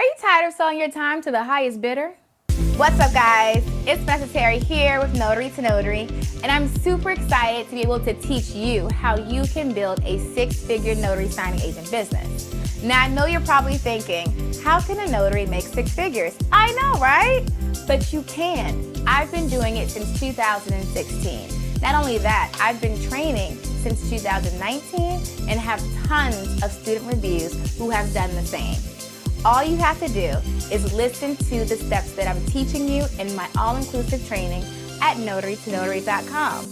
Are you tired of selling your time to the highest bidder? What's up, guys? It's Terry here with Notary to Notary, and I'm super excited to be able to teach you how you can build a six-figure notary signing agent business. Now, I know you're probably thinking, how can a notary make six figures? I know, right? But you can. I've been doing it since 2016. Not only that, I've been training since 2019 and have tons of student reviews who have done the same. All you have to do is listen to the steps that I'm teaching you in my all-inclusive training at notarytonotary.com.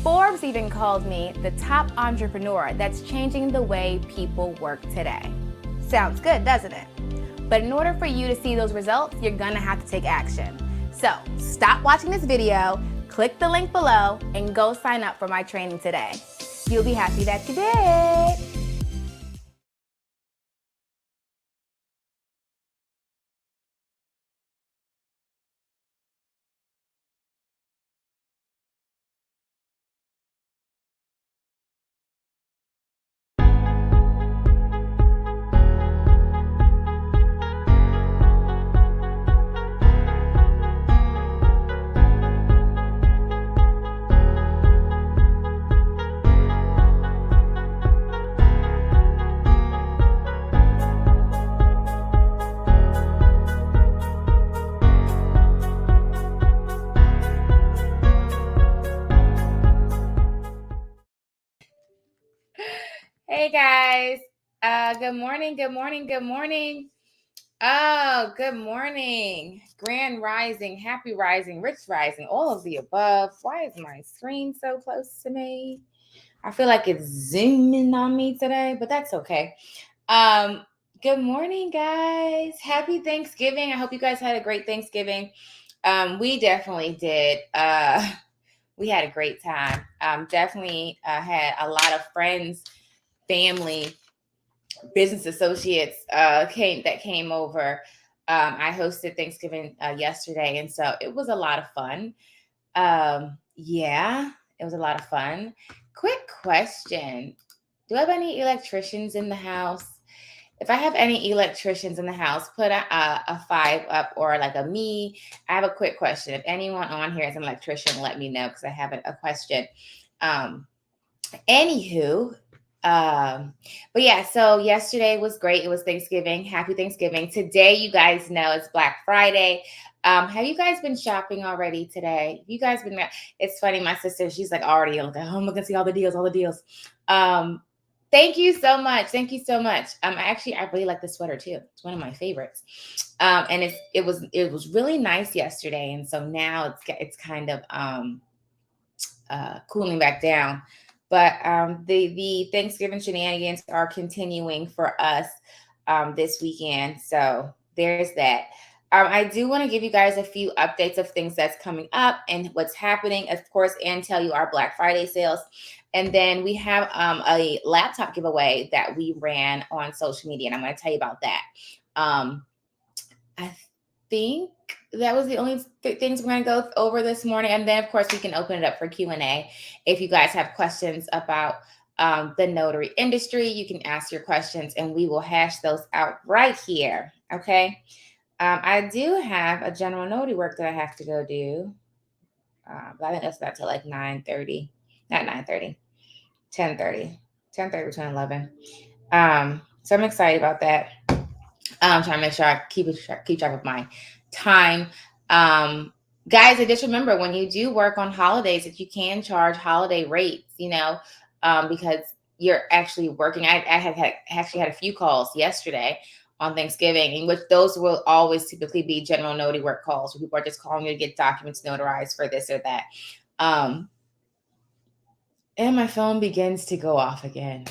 Forbes even called me the top entrepreneur that's changing the way people work today. Sounds good, doesn't it? But in order for you to see those results, you're gonna have to take action. So stop watching this video, click the link below, and go sign up for my training today. You'll be happy that you did. Hey guys, good morning, good morning, good morning. Oh, good morning. Grand rising, happy rising, rich rising, all of the above. Why is my screen so close to me? I feel like it's zooming on me today, but that's okay. Good morning, guys. Happy Thanksgiving. I hope you guys had a great Thanksgiving. We definitely did. We had a great time. Definitely had a lot of friends, family, business associates came over. I hosted Thanksgiving yesterday, and so it was a lot of fun. Yeah, it was a lot of fun. Quick question: do I have any electricians in the house? If I have any electricians in the house, put a 5 up or like a me. I have a quick question. If anyone on here is an electrician, let me know because I have a question. Anywho, but yeah, so yesterday was great. It was Thanksgiving. Happy Thanksgiving. Today, you guys know it's Black Friday. Have you guys been shopping already today? You guys been? It's funny. My sister, she's like already like, oh, I'm looking to see all the deals, all the deals. Thank you so much. Thank you so much. I really like this sweater too. It's one of my favorites. And it was really nice yesterday, and so now it's kind of cooling back down. But the Thanksgiving shenanigans are continuing for us this weekend. So there's that. I do want to give you guys a few updates of things that's coming up and what's happening, of course, and tell you our Black Friday sales. And then we have a laptop giveaway that we ran on social media, and I'm going to tell you about that. I think that was the only things we're going to go over this morning. And then, of course, we can open it up for Q&A. If you guys have questions about the notary industry, you can ask your questions, and we will hash those out right here. Okay. I do have a general notary work that I have to go do. But I think that's not till like 9:30. Not 9:30. 10:30. 10:30 to 11. So I'm excited about that. I'm trying to make sure I keep track of my time. Guys, I just remember when you do work on holidays that you can charge holiday rates, because you're actually working. I actually had a few calls yesterday on Thanksgiving, in which those will always typically be general notary work calls where people are just calling you to get documents notarized for this or that. And my phone begins to go off again.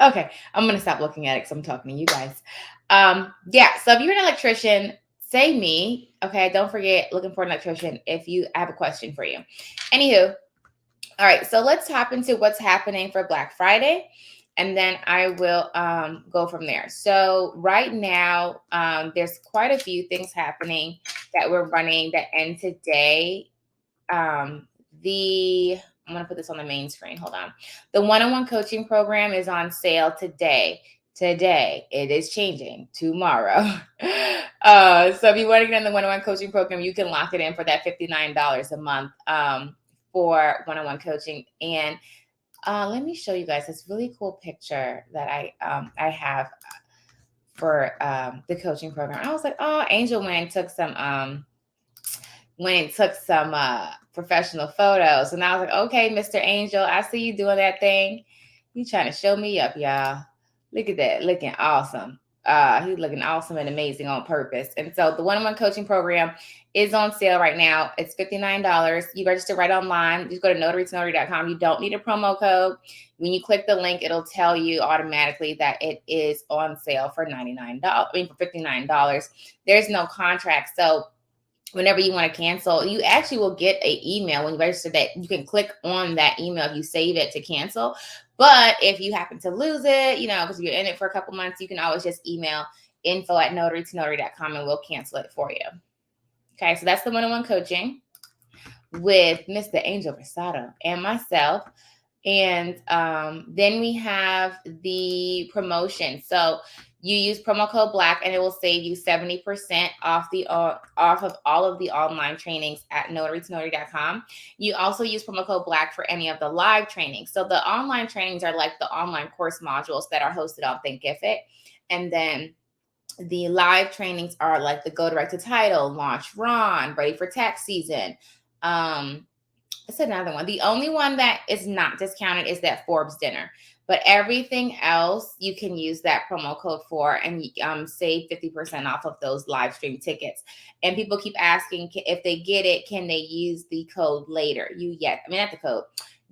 Okay. I'm going to stop looking at it because I'm talking to you guys. Yeah. So if you're an electrician, say me. Okay. Don't forget looking for an electrician if I have a question for you. Anywho. All right. So let's hop into what's happening for Black Friday. And then I will go from there. So right now, there's quite a few things happening that we're running that end today. I'm going to put this on the main screen. Hold on. The one-on-one coaching program is on sale today today. It is changing tomorrow. So if you want to get in the one-on-one coaching program, you can lock it in for that $59 a month for one-on-one coaching. And let me show you guys this really cool picture that I have for the coaching program. I was like, oh, Angel went and took some professional photos. And I was like, okay, Mr. Angel, I see you doing that thing. You trying to show me up, y'all. Look at that, looking awesome. He's looking awesome and amazing on purpose. And so the one-on-one coaching program is on sale right now. It's $59. You register right online. Just go to notarytonotary.com. You don't need a promo code. When you click the link, it'll tell you automatically that it is on sale for for $59. There's no contract. So whenever you want to cancel, you actually will get an email when you register that you can click on that email if you save it to cancel. But if you happen to lose it, because you're in it for a couple months, you can always just email info@notarytonotary.com and we'll cancel it for you. Okay, so that's the one-on-one coaching with Mr. Angel Rosado and myself. And then we have the promotion. So you use promo code BLACK and it will save you 70% off of all of the online trainings at notarytonotary.com. You also use promo code BLACK for any of the live trainings. So the online trainings are like the online course modules that are hosted on Thinkific. And then the live trainings are like the Go Direct to Title, Launch Ron, Ready for Tax Season. It's another one. The only one that is not discounted is that Forbes dinner. But everything else, you can use that promo code for and save 50% off of those live stream tickets. And people keep asking if they get it, can they use the code later? Not the code.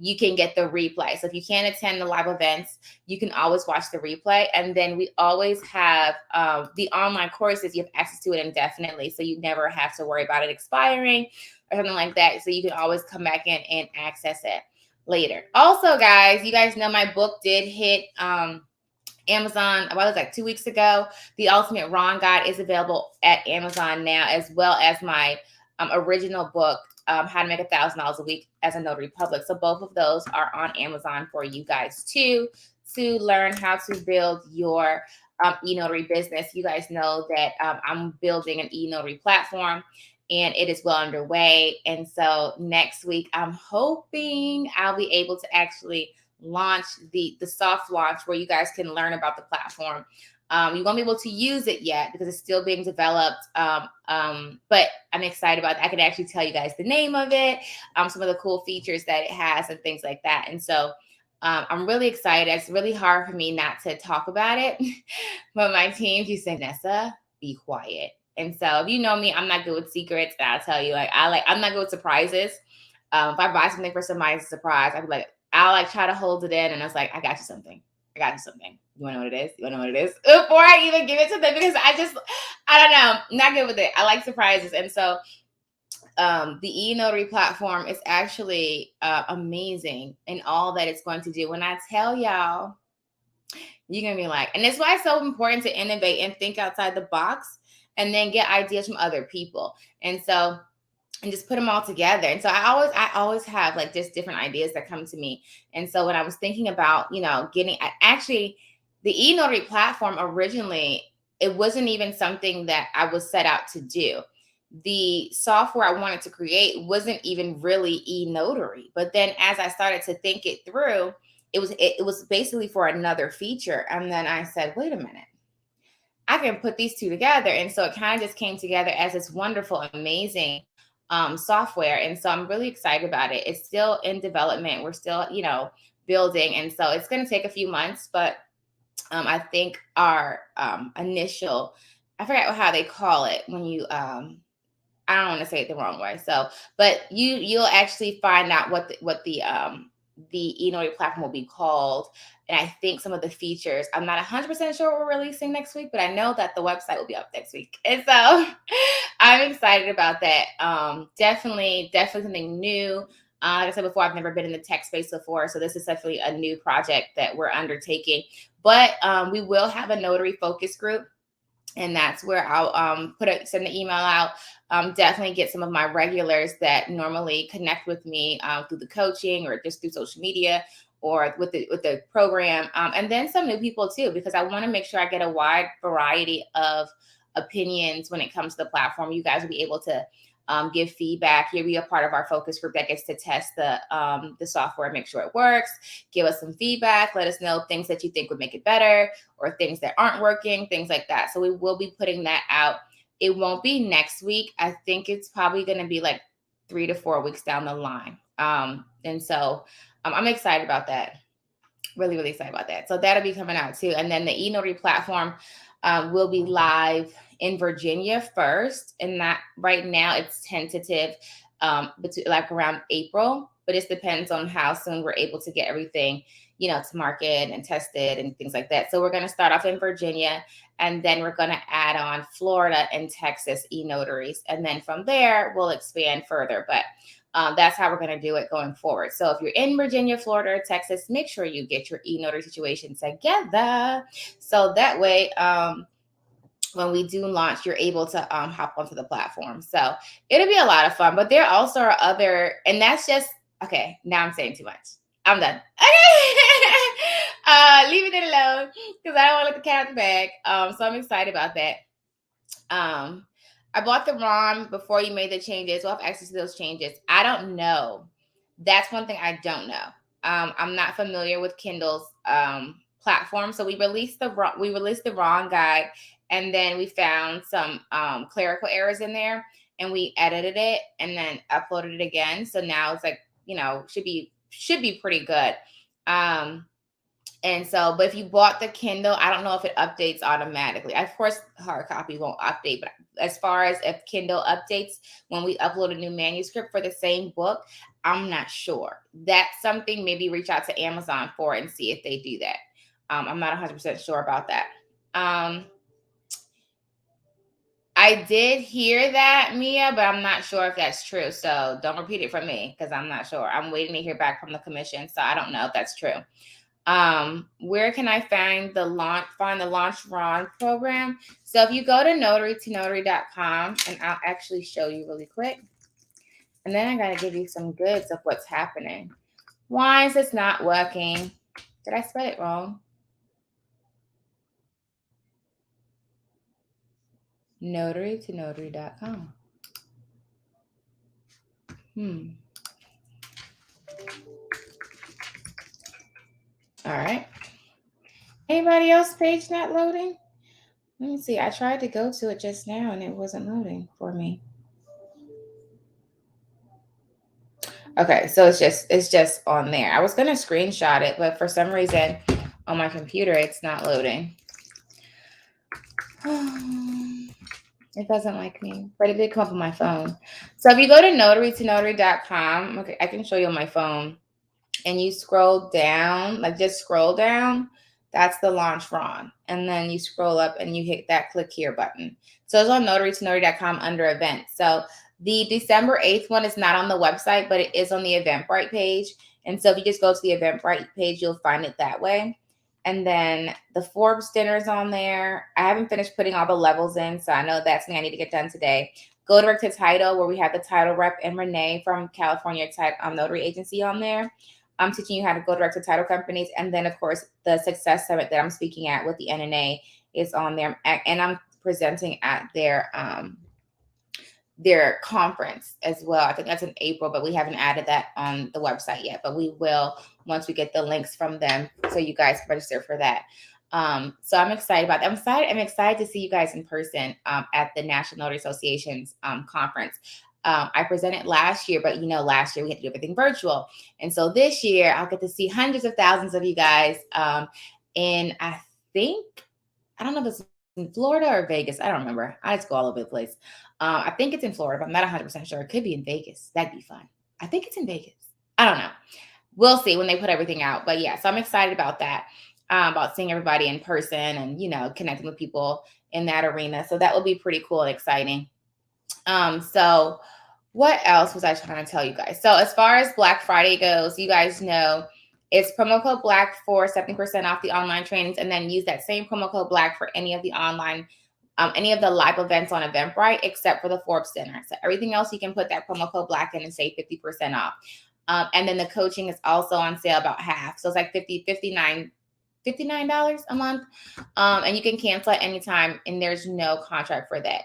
You can get the replay. So if you can't attend the live events, you can always watch the replay. And then we always have the online courses. You have access to it indefinitely. So you never have to worry about it expiring or something like that. So you can always come back in and access it later. Also, guys, you guys know my book did hit Amazon about like 2 weeks ago. The Ultimate Ron Guide is available at Amazon now, as well as my original book, How to Make $1,000 a Week as a Notary Public. So both of those are on Amazon for you guys too, to learn how to build your e-notary business. You guys know that I'm building an e-notary platform and it is well underway. And so next week, I'm hoping I'll be able to actually launch the soft launch where you guys can learn about the platform. You won't be able to use it yet because it's still being developed. But I'm excited about that. I can actually tell you guys the name of it, some of the cool features that it has and things like that. And so I'm really excited. It's really hard for me not to talk about it. But my team keeps saying, Nessa, be quiet. And so if you know me, I'm not good with secrets. And I'll tell you, I'm not good with surprises. If I buy something for somebody as a surprise, I'll try to hold it in. And I was like, I got you something. You want to know what it is? Before I even give it to them, because I don't know, I'm not good with it. I like surprises. And so the e-notary platform is actually amazing in all that it's going to do. When I tell y'all, you're going to be like, and that's why it's so important to innovate and think outside the box and then get ideas from other people. And just put them all together. And so I always have like just different ideas that come to me. And so when I was thinking about, the e-notary platform originally, it wasn't even something that I was set out to do. The software I wanted to create wasn't even really e-notary. But then as I started to think it through, it was basically for another feature. And then I said, wait a minute, I can put these two together. And so it kind of just came together as this wonderful, amazing software. And so I'm really excited about it. It's still in development. We're still, building. And so it's going to take a few months, but I think our initial, I forgot how they call it when you, I don't want to say it the wrong way. So, but you'll actually find out what the e-notary platform will be called. And I think some of the features, I'm not 100% sure what we're releasing next week, but I know that the website will be up next week. And so I'm excited about that. Definitely something new. Like I said before, I've never been in the tech space before. So this is definitely a new project that we're undertaking. But we will have a notary focus group. And that's where I'll send the email out. Definitely get some of my regulars that normally connect with me through the coaching or just through social media or with the program, and then some new people too, because I want to make sure I get a wide variety of opinions when it comes to the platform. You guys will be able to give feedback. You'll be a part of our focus group that gets to test the software, make sure it works, give us some feedback, let us know things that you think would make it better or things that aren't working, things like that. So we will be putting that out. It won't be next week. I think it's probably going to be like 3 to 4 weeks down the line. And so I'm excited about that. Really, really excited about that. So that'll be coming out too. And then the eNotary platform will be live in Virginia first. And that right now it's tentative between like around April, but it depends on how soon we're able to get everything, to market and tested and things like that. So we're going to start off in Virginia, and then we're going to add on Florida and Texas eNotaries. And then from there, we'll expand further. But that's how we're going to do it going forward. So if you're in Virginia, Florida, or Texas, make sure you get your eNotary situation together. So that way, when we do launch, you're able to hop onto the platform. So it'll be a lot of fun. But there also are other, and that's just, okay, now I'm saying too much. I'm done. Okay. Leave it alone because I don't want to let the cat out the bag. So I'm excited about that. I bought the ROM before you made the changes. We'll have access to those changes. I don't know. That's one thing I don't know. I'm not familiar with Kindle's platform. So we released the ROM guide, and then we found some clerical errors in there, and we edited it and then uploaded it again. So now it's like, should be pretty good. And so, but if you bought the Kindle, I don't know if it updates automatically. Of course, hard copy won't update, but as far as if Kindle updates when we upload a new manuscript for the same book, I'm not sure. That's something maybe reach out to Amazon for and see if they do that. I'm not 100% sure about that. I did hear that, Mia, but I'm not sure if that's true. So don't repeat it from me because I'm not sure. I'm waiting to hear back from the commission. So I don't know if that's true. Where can I find the launch RON program? So if you go to notarytonotary.com, and I'll actually show you really quick. And then I got to give you some goods of what's happening. Why is this not working? Did I spell it wrong? Notarytonotary.com. All right. Anybody else page not loading? Let me see. I tried to go to it just now and it wasn't loading for me. Okay, so it's just on there. I was gonna screenshot it, but for some reason on my computer it's not loading. It doesn't like me, but it did come up on my phone. So if you go to notarytonotary.com, okay, I can show you on my phone, and you scroll down, like just scroll down, that's the launch RON. And then you scroll up and you hit that click here button. So it's on notarytonotary.com under events. So the December 8th one is not on the website, but it is on the Eventbrite page. And so if you just go to the Eventbrite page, you'll find it that way. And then the Forbes dinner's on there. I haven't finished putting all the levels in, so I know that's something I need to get done today. Go direct to title, where we have the title rep and Renee from California Notary Agency on there. I'm teaching you how to go direct to title companies. And then, of course, the Success Summit that I'm speaking at with the NNA is on there. And I'm presenting at their conference as well. I think that's in April, but we haven't added that on the website yet. But we will once we get the links from them, so you guys register for that. So I'm excited about that. I'm excited to see you guys in person at the National Notary Association's conference. I presented last year, but last year we had to do everything virtual. And so this year I'll get to see hundreds of thousands of you guys. And I don't know if it's in Florida or Vegas. I don't remember. I just go all over the place. I think it's in Florida, but I'm not 100% sure. It could be in Vegas. That'd be fun. I think it's in Vegas. I don't know. We'll see when they put everything out. But yeah, so I'm excited about that, about seeing everybody in person and, connecting with people in that arena. So that will be pretty cool and exciting. So what else was I trying to tell you guys? So as far as Black Friday goes, you guys know it's promo code BLACK for 70% off the online trainings, and then use that same promo code BLACK for any of the online, any of the live events on Eventbrite, except for the Forbes Dinner. So everything else, you can put that promo code BLACK in and save 50% off. And then the coaching is also on sale about half. So it's like $59 a month. And you can cancel at any time, and there's no contract for that.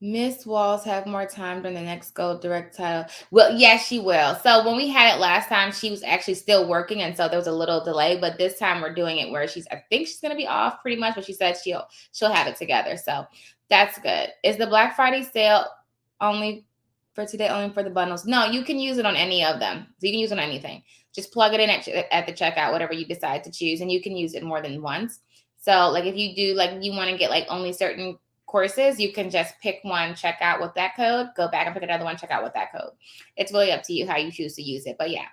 Miss Walls have more time than the next Gold Direct title. Well, yes, she will. So when we had it last time, she was actually still working, and so there was a little delay. But this time we're doing it where I think she's gonna be off pretty much, but she said she'll have it together. So that's good. Is the Black Friday sale only for today, only for the bundles? No, you can use it on any of them. So you can use it on anything. Just plug it in at the checkout, whatever you decide to choose, and you can use it more than once. So like if you do like you want to get like only certain courses, you can just pick one, check out with that code, go back and pick another one, check out with that code. It's really up to you how you choose to use it. But yeah,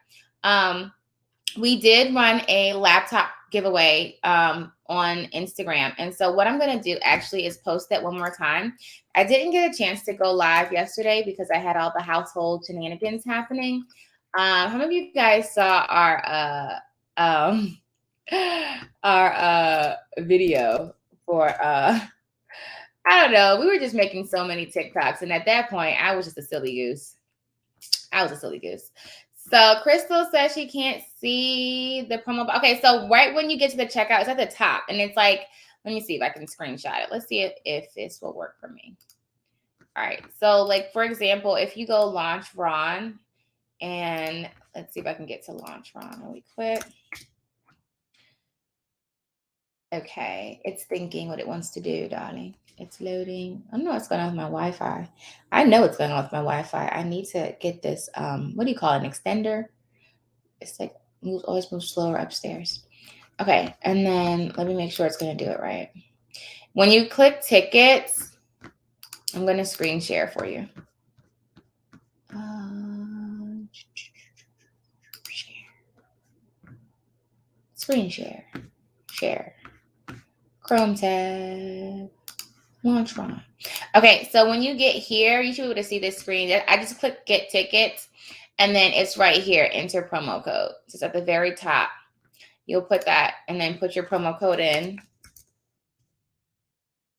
we did run a laptop giveaway on Instagram. And so what I'm going to do actually is post that one more time. I didn't get a chance to go live yesterday because I had all the household shenanigans happening. How many of you guys saw our video for I don't know. We were just making so many TikToks. And at that point, I was just a silly goose. So Crystal says she can't see the promo. Okay, so right when you get to the checkout, it's at the top. And it's like, let me see if I can screenshot it. Let's see if this will work for me. All right. So like, for example, if you go launch Ron, and let's see if I can get to launch Ron really quick. Okay, it's thinking what it wants to do, darling. It's loading. I don't know what's going on with my Wi-Fi. I know what's going on with my Wi-Fi. I need to get this, what do you call it, an extender? It's like always moves slower upstairs. Okay, and then let me make sure it's going to do it right. When you click tickets, I'm going to screen share for you. Screen share. Share. Chrome tab. Launch Ron. Okay, so when you get here, you should be able to see this screen. I just click get tickets, and then it's right here, enter promo code. So it's at the very top. You'll put that and then put your promo code in,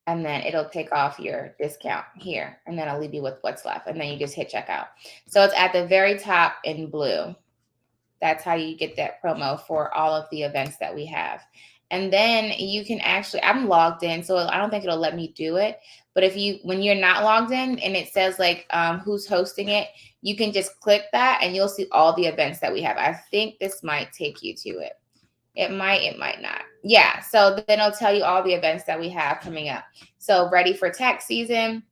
and then it'll take off your discount here, and then I'll leave you with what's left, and then you just hit checkout. So it's at the very top in blue. That's how you get that promo for all of the events that we have. And then you can actually, I'm logged in, so I don't think it'll let me do it. But when you're not logged in and it says like who's hosting it, you can just click that and you'll see all the events that we have. I think this might take you to it. It might not. Yeah, so then it'll tell you all the events that we have coming up. So ready for tax season,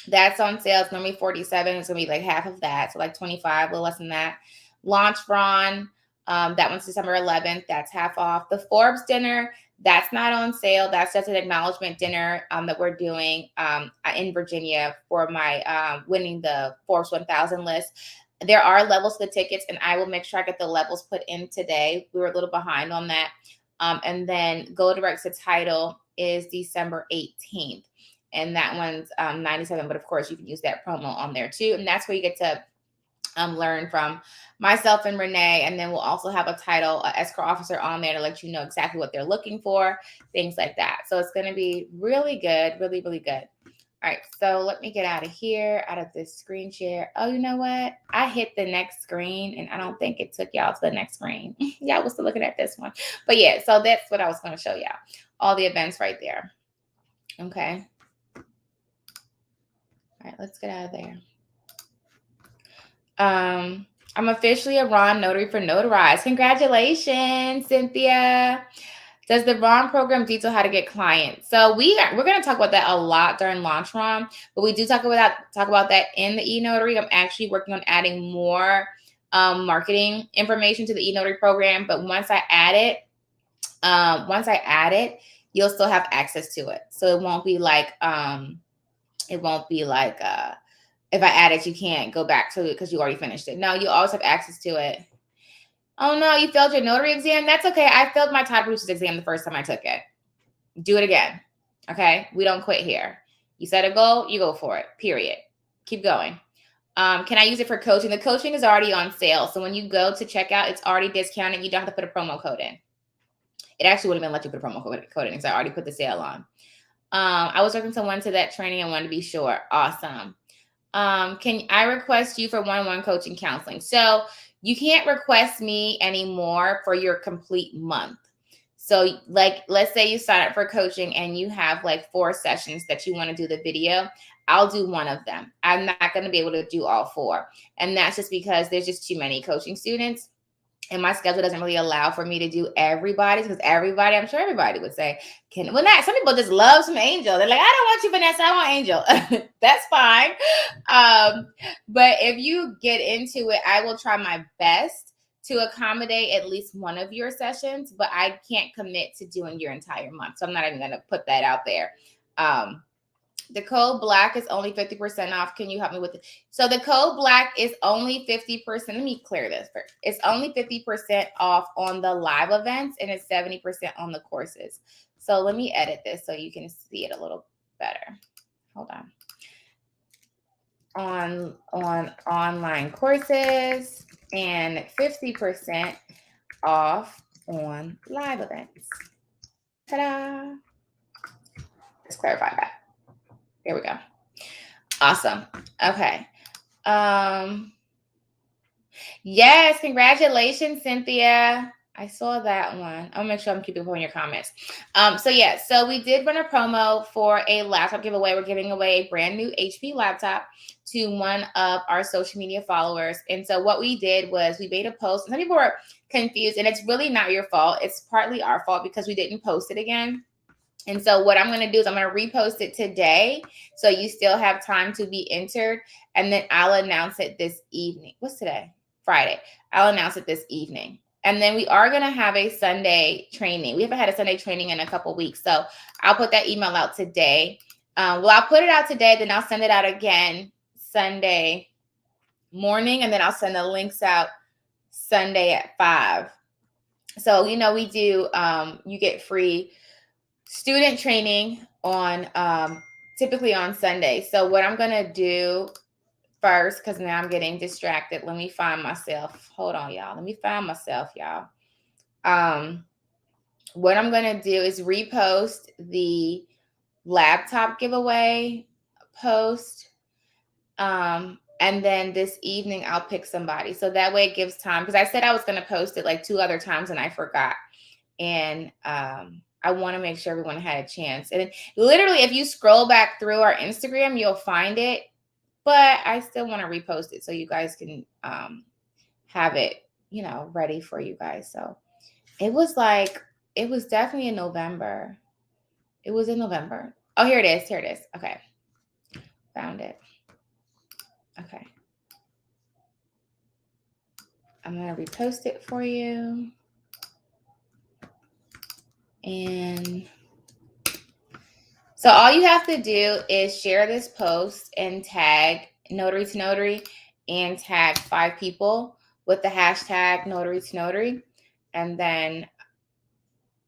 that's on sale. It's normally $47. It's gonna be like half of that, so like $25, a little less than that. Launch Ron, that one's December 11th. That's half off. The Forbes dinner, that's not on sale. That's just an acknowledgement dinner that we're doing in Virginia for my winning the Forbes 1000 list. There are levels to the tickets, and I will make sure I get the levels put in today. We were a little behind on that. And then Go Direct to Title is December 18th. And that one's $97. But of course, you can use that promo on there too. And that's where you get to learn from myself and Renee. And then we'll also have a title, escrow officer on there to let you know exactly what they're looking for, things like that. So it's going to be really good, really, really good. All right, so let me get out of here, out of this screen share. Oh, you know what? I hit the next screen, and I don't think it took y'all to the next screen. Y'all was still looking at this one. But yeah, so that's what I was going to show y'all. All the events right there. Okay. All right, let's get out of there. I'm officially a Ron Notary for Notarize. Congratulations, Cynthia. Does the Ron program detail how to get clients? So we're going to talk about that a lot during Launch Ron, but we do talk about that in the eNotary. I'm actually working on adding more marketing information to the eNotary program. But once I add it, you'll still have access to it. So it won't be like if I add it, you can't go back to it because you already finished it. No, you always have access to it. Oh, no, you failed your notary exam? That's okay. I failed my title producer's exam the first time I took it. Do it again, okay? We don't quit here. You set a goal, you go for it, period. Keep going. Can I use it for coaching? The coaching is already on sale. So when you go to checkout, it's already discounted. You don't have to put a promo code in. It actually wouldn't even let you put a promo code in because I already put the sale on. I was working someone to that training and wanted to be sure. Awesome. Can I request you for one-on-one coaching counseling? So you can't request me anymore for your complete month. So like, let's say you sign up for coaching and you have like 4 sessions that you want to do the video. I'll do one of them. I'm not going to be able to do all 4. And that's just because there's just too many coaching students. And my schedule doesn't really allow for me to do everybody's, because everybody, I'm sure everybody would say, not some people just love some Angel. They're like, I don't want you, Vanessa, I want Angel. That's fine. But if you get into it, I will try my best to accommodate at least one of your sessions, but I can't commit to doing your entire month. So I'm not even going to put that out there. The code black is only 50% off. Can you help me with it? So the code black is only 50%. Let me clear this first. It's only 50% off on the live events, and it's 70% on the courses. So let me edit this so you can see it a little better. Hold on. On online courses and 50% off on live events. Ta-da! Let's clarify that. There we go. Awesome. Okay. Yes, congratulations, Cynthia. I saw that one. I'll make sure I'm keeping up on your comments. So we did run a promo for a laptop giveaway. We're giving away a brand new HP laptop to one of our social media followers. And so what we did was we made a post. Some people were confused, and it's really not your fault. It's partly our fault because we didn't post it again. And so what I'm going to do is I'm going to repost it today, so you still have time to be entered. And then I'll announce it this evening. What's today? Friday. I'll announce it this evening. And then we are going to have a Sunday training. We haven't had a Sunday training in a couple weeks. So I'll put that email out today. I'll put it out today. Then I'll send it out again Sunday morning. And then I'll send the links out Sunday at 5. So, we do, you get free student training on typically on Sunday. So what I'm going to do first, because now I'm getting distracted. Let me find myself. Hold on, y'all. Let me find myself, y'all. What I'm going to do is repost the laptop giveaway post. And then this evening I'll pick somebody. So that way it gives time, because I said I was going to post it like 2 other times and I forgot. And I want to make sure everyone had a chance. And literally, if you scroll back through our Instagram, you'll find it. But I still want to repost it so you guys can have it, ready for you guys. So it was definitely in November. It was in November. Oh, here it is. Here it is. Okay. Found it. Okay. I'm going to repost it for you. And so all you have to do is share this post and tag Notary to Notary and tag 5 people with the hashtag Notary to Notary. And then,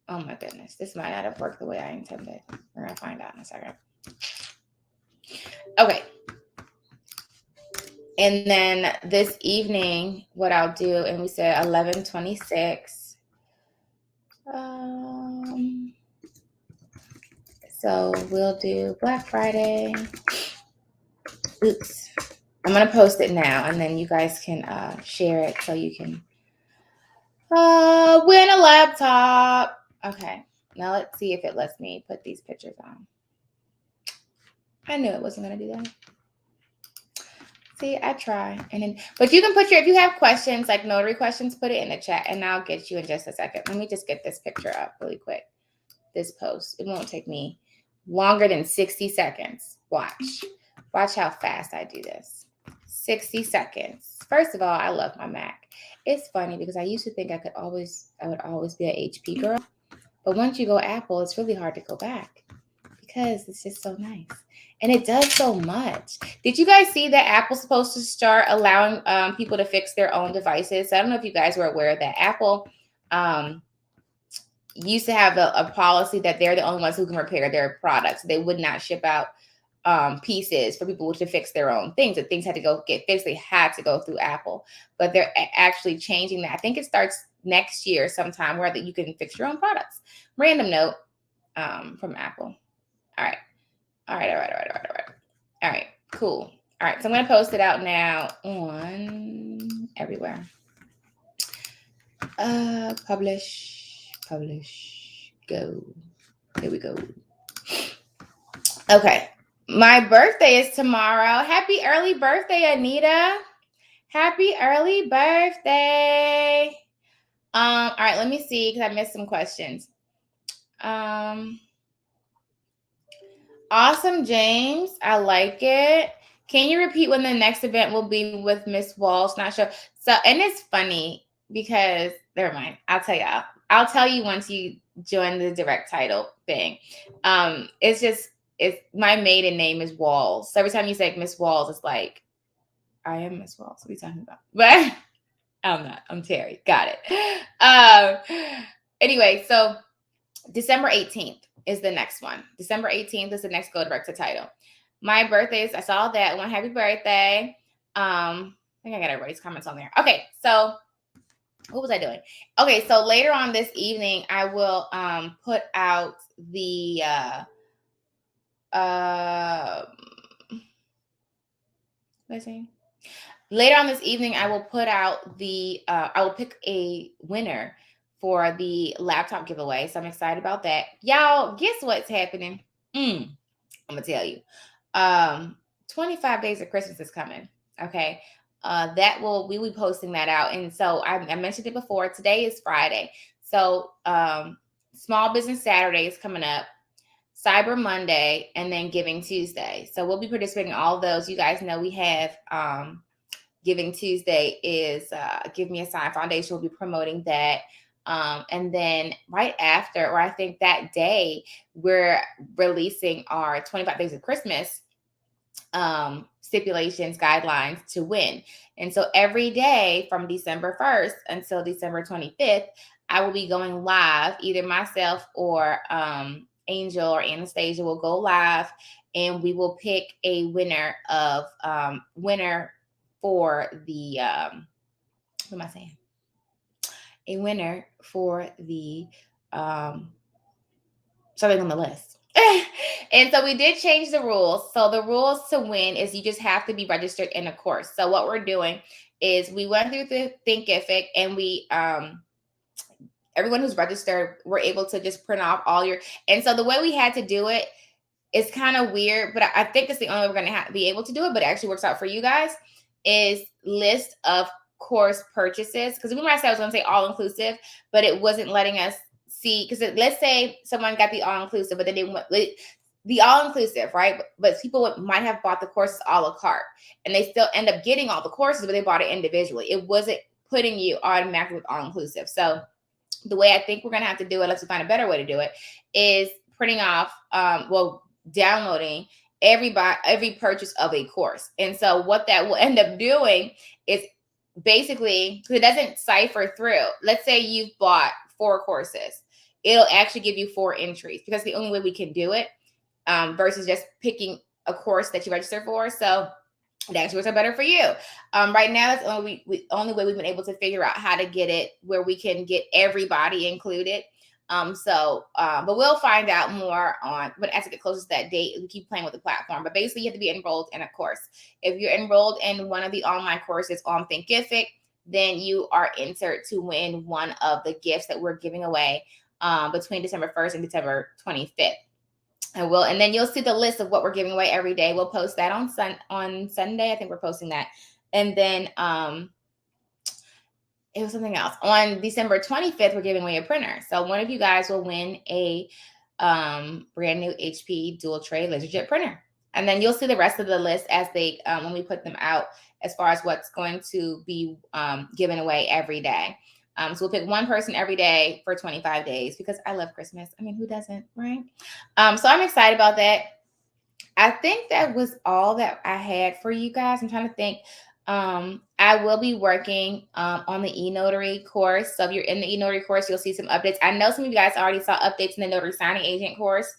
oh my goodness, this might not have worked the way I intended. We're going to find out in a second. Okay. And then this evening, what I'll do, and we said 11/26. So we'll do Black Friday. Oops. I'm going to post it now, and then you guys can share it so you can win a laptop. Okay. Now let's see if it lets me put these pictures on. I knew it wasn't going to do that. See, I try. But you can if you have questions, like notary questions, put it in the chat, and I'll get you in just a second. Let me just get this picture up really quick. This post. It won't take me longer than 60 seconds. Watch how fast I do this. 60 seconds. First of all, I love my Mac. It's funny because I used to think I would always be an HP girl. But once you go Apple, it's really hard to go back because it's just so nice. And it does so much. Did you guys see that Apple's supposed to start allowing people to fix their own devices? I don't know if you guys were aware of that. Apple used to have a policy that they're the only ones who can repair their products. They would not ship out pieces for people to fix their own things. If things had to get fixed, they had to go through Apple. But they're actually changing that. I think it starts next year sometime where you can fix your own products. Random note from Apple. All right, cool. All right, so I'm going to post it out now on everywhere. Publish, go. Here we go. Okay, my birthday is tomorrow. Happy early birthday, Anita. Happy early birthday. All right, let me see because I missed some questions. Awesome, James. I like it. Can you repeat when the next event will be with Miss Walsh? Not sure. So, and it's funny because never mind. I'll tell y'all. I'll tell you once you join the direct title thing. It's my maiden name is Walls. So every time you say Miss Walls, it's like I am Miss Walls. What are you talking about? But I'm not. I'm Terry. Got it. Anyway, so December 18th is the next one. December 18th is the next Go Direct to Title. My birthday is, I saw that one. Happy birthday. I think I got everybody's comments on there. Okay, so what was I doing? Okay, so later on this evening, I will put out the let's see. Later on this evening, I will put out the I will pick a winner for the laptop giveaway. So I'm excited about that. Y'all, guess what's happening? I'm gonna tell you. 25 days of Christmas is coming. Okay. We will be posting that out. And so I mentioned it before. Today is Friday. So Small Business Saturday is coming up, Cyber Monday, and then Giving Tuesday. So we'll be participating in all of those. You guys know we have Giving Tuesday is Give Me a Sign Foundation. We'll be promoting that. And then right after, or I think that day, we're releasing our 25 Days of Christmas stipulations, guidelines to win. And so every day from December 1st until December 25th, I will be going live. Either myself or Angel or Anastasia will go live, and we will pick a winner for the what am I saying? A winner for the something on the list. And so we did change the rules. So the rules to win is you just have to be registered in a course. So what we're doing is we went through the Thinkific, and we everyone who's registered, we're able to just print off all your. And so the way we had to do it is kind of weird, but I think it's the only way we're going to be able to do it, but it actually works out for you guys, is list of course purchases. Because remember I said I was going to say all inclusive, but it wasn't letting us see. Because let's say someone got the all inclusive, but then they want the all inclusive, right? But people might have bought the courses a la carte, and they still end up getting all the courses, but they bought it individually. It wasn't putting you automatically with all inclusive. So the way I think we're going to have to do it, let's find a better way to do it, is printing off, downloading every purchase of a course. And so what that will end up doing is basically, because it doesn't cipher through. Let's say you've bought 4 courses. It'll actually give you 4 entries, because the only way we can do it versus just picking a course that you register for. So it actually works out better for you. Right now, that's the only way we've been able to figure out how to get it where we can get everybody included. But we'll find out more on, but as it gets closer to that date, we keep playing with the platform. But basically, you have to be enrolled in a course. If you're enrolled in one of the online courses on Thinkific, then you are entered to win one of the gifts that we're giving away between December 1st and December 25th. And then you'll see the list of what we're giving away every day. We'll post that on Sunday. I think we're posting that. And then it was something else. On December 25th, we're giving away a printer. So one of you guys will win a brand new HP dual tray LaserJet printer. And then you'll see the rest of the list as they when we put them out, as far as what's going to be given away every day. So we'll pick one person every day for 25 days, because I love Christmas. I mean, who doesn't, right? So I'm excited about that. I think that was all that I had for you guys. I'm trying to think. I will be working on the eNotary course. So if you're in the eNotary course, you'll see some updates. I know some of you guys already saw updates in the Notary Signing Agent course.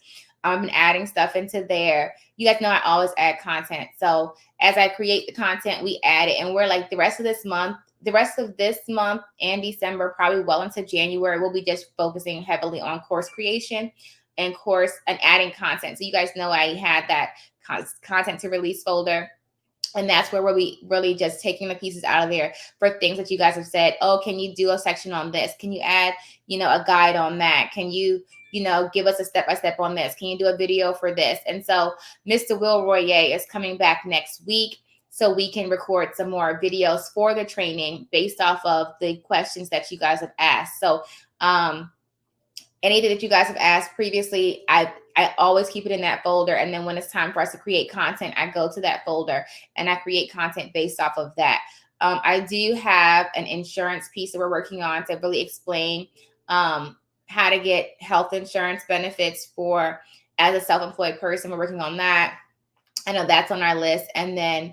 I've been adding stuff into there. You guys know I always add content. So as I create the content, we add it. And we're like the rest of this month and December, probably well into January, we'll be just focusing heavily on course creation and adding content. So you guys know I had that content to release folder And that's where we really just taking the pieces out of there for things that you guys have said. Oh, can you do a section on this? Can you add, a guide on that? Can you, give us a step-by-step on this? Can you do a video for this? And so Mr. Will Royer is coming back next week so we can record some more videos for the training based off of the questions that you guys have asked. So anything that you guys have asked previously, I always keep it in that folder. And then when it's time for us to create content, I go to that folder and I create content based off of that. I do have an insurance piece that we're working on to really explain how to get health insurance benefits for as a self-employed person. We're working on that. I know that's on our list. And then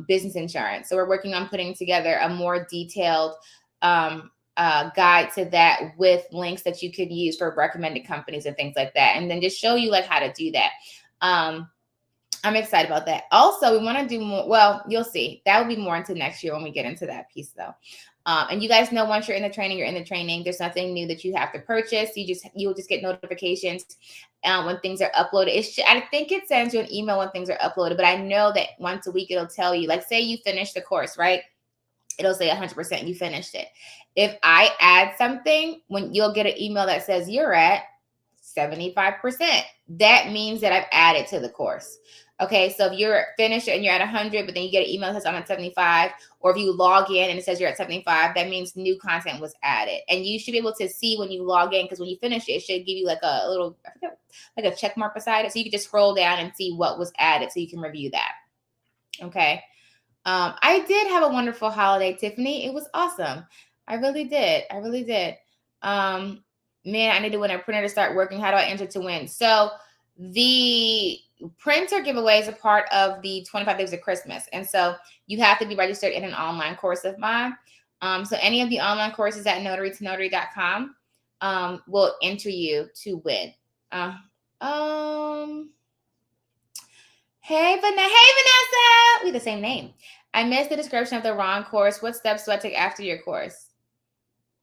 business insurance. So we're working on putting together a more detailed guide to that with links that you could use for recommended companies and things like that. And then just show you like how to do that. I'm excited about that. Also, we want to do more. Well, you'll see. That will be more into next year when we get into that piece though. And you guys know once you're in the training, you're in the training. There's nothing new that you have to purchase. You'll just get notifications when things are uploaded. I think it sends you an email when things are uploaded, but I know that once a week it'll tell you, like say you finish the course, right? It'll say 100% you finished it. If I add something, when you'll get an email that says you're at 75%, that means that I've added to the course. Okay, so if you're finished and you're at 100, but then you get an email that says I'm at 75, or if you log in and it says you're at 75, that means new content was added. And you should be able to see when you log in, because when you finish it, it should give you like a little, I forget, like a check mark beside it. So you can just scroll down and see what was added so you can review that. Okay. I did have a wonderful holiday, Tiffany. It was awesome. I really did. Man, I need to win a printer to start working. How do I enter to win? So the printer giveaway is a part of the 25 Days of Christmas. And so you have to be registered in an online course of mine. So any of the online courses at notarytonotary.com will enter you to win. Hey, Vanessa. We have the same name. I missed the description of the wrong course. What steps do I take after your course?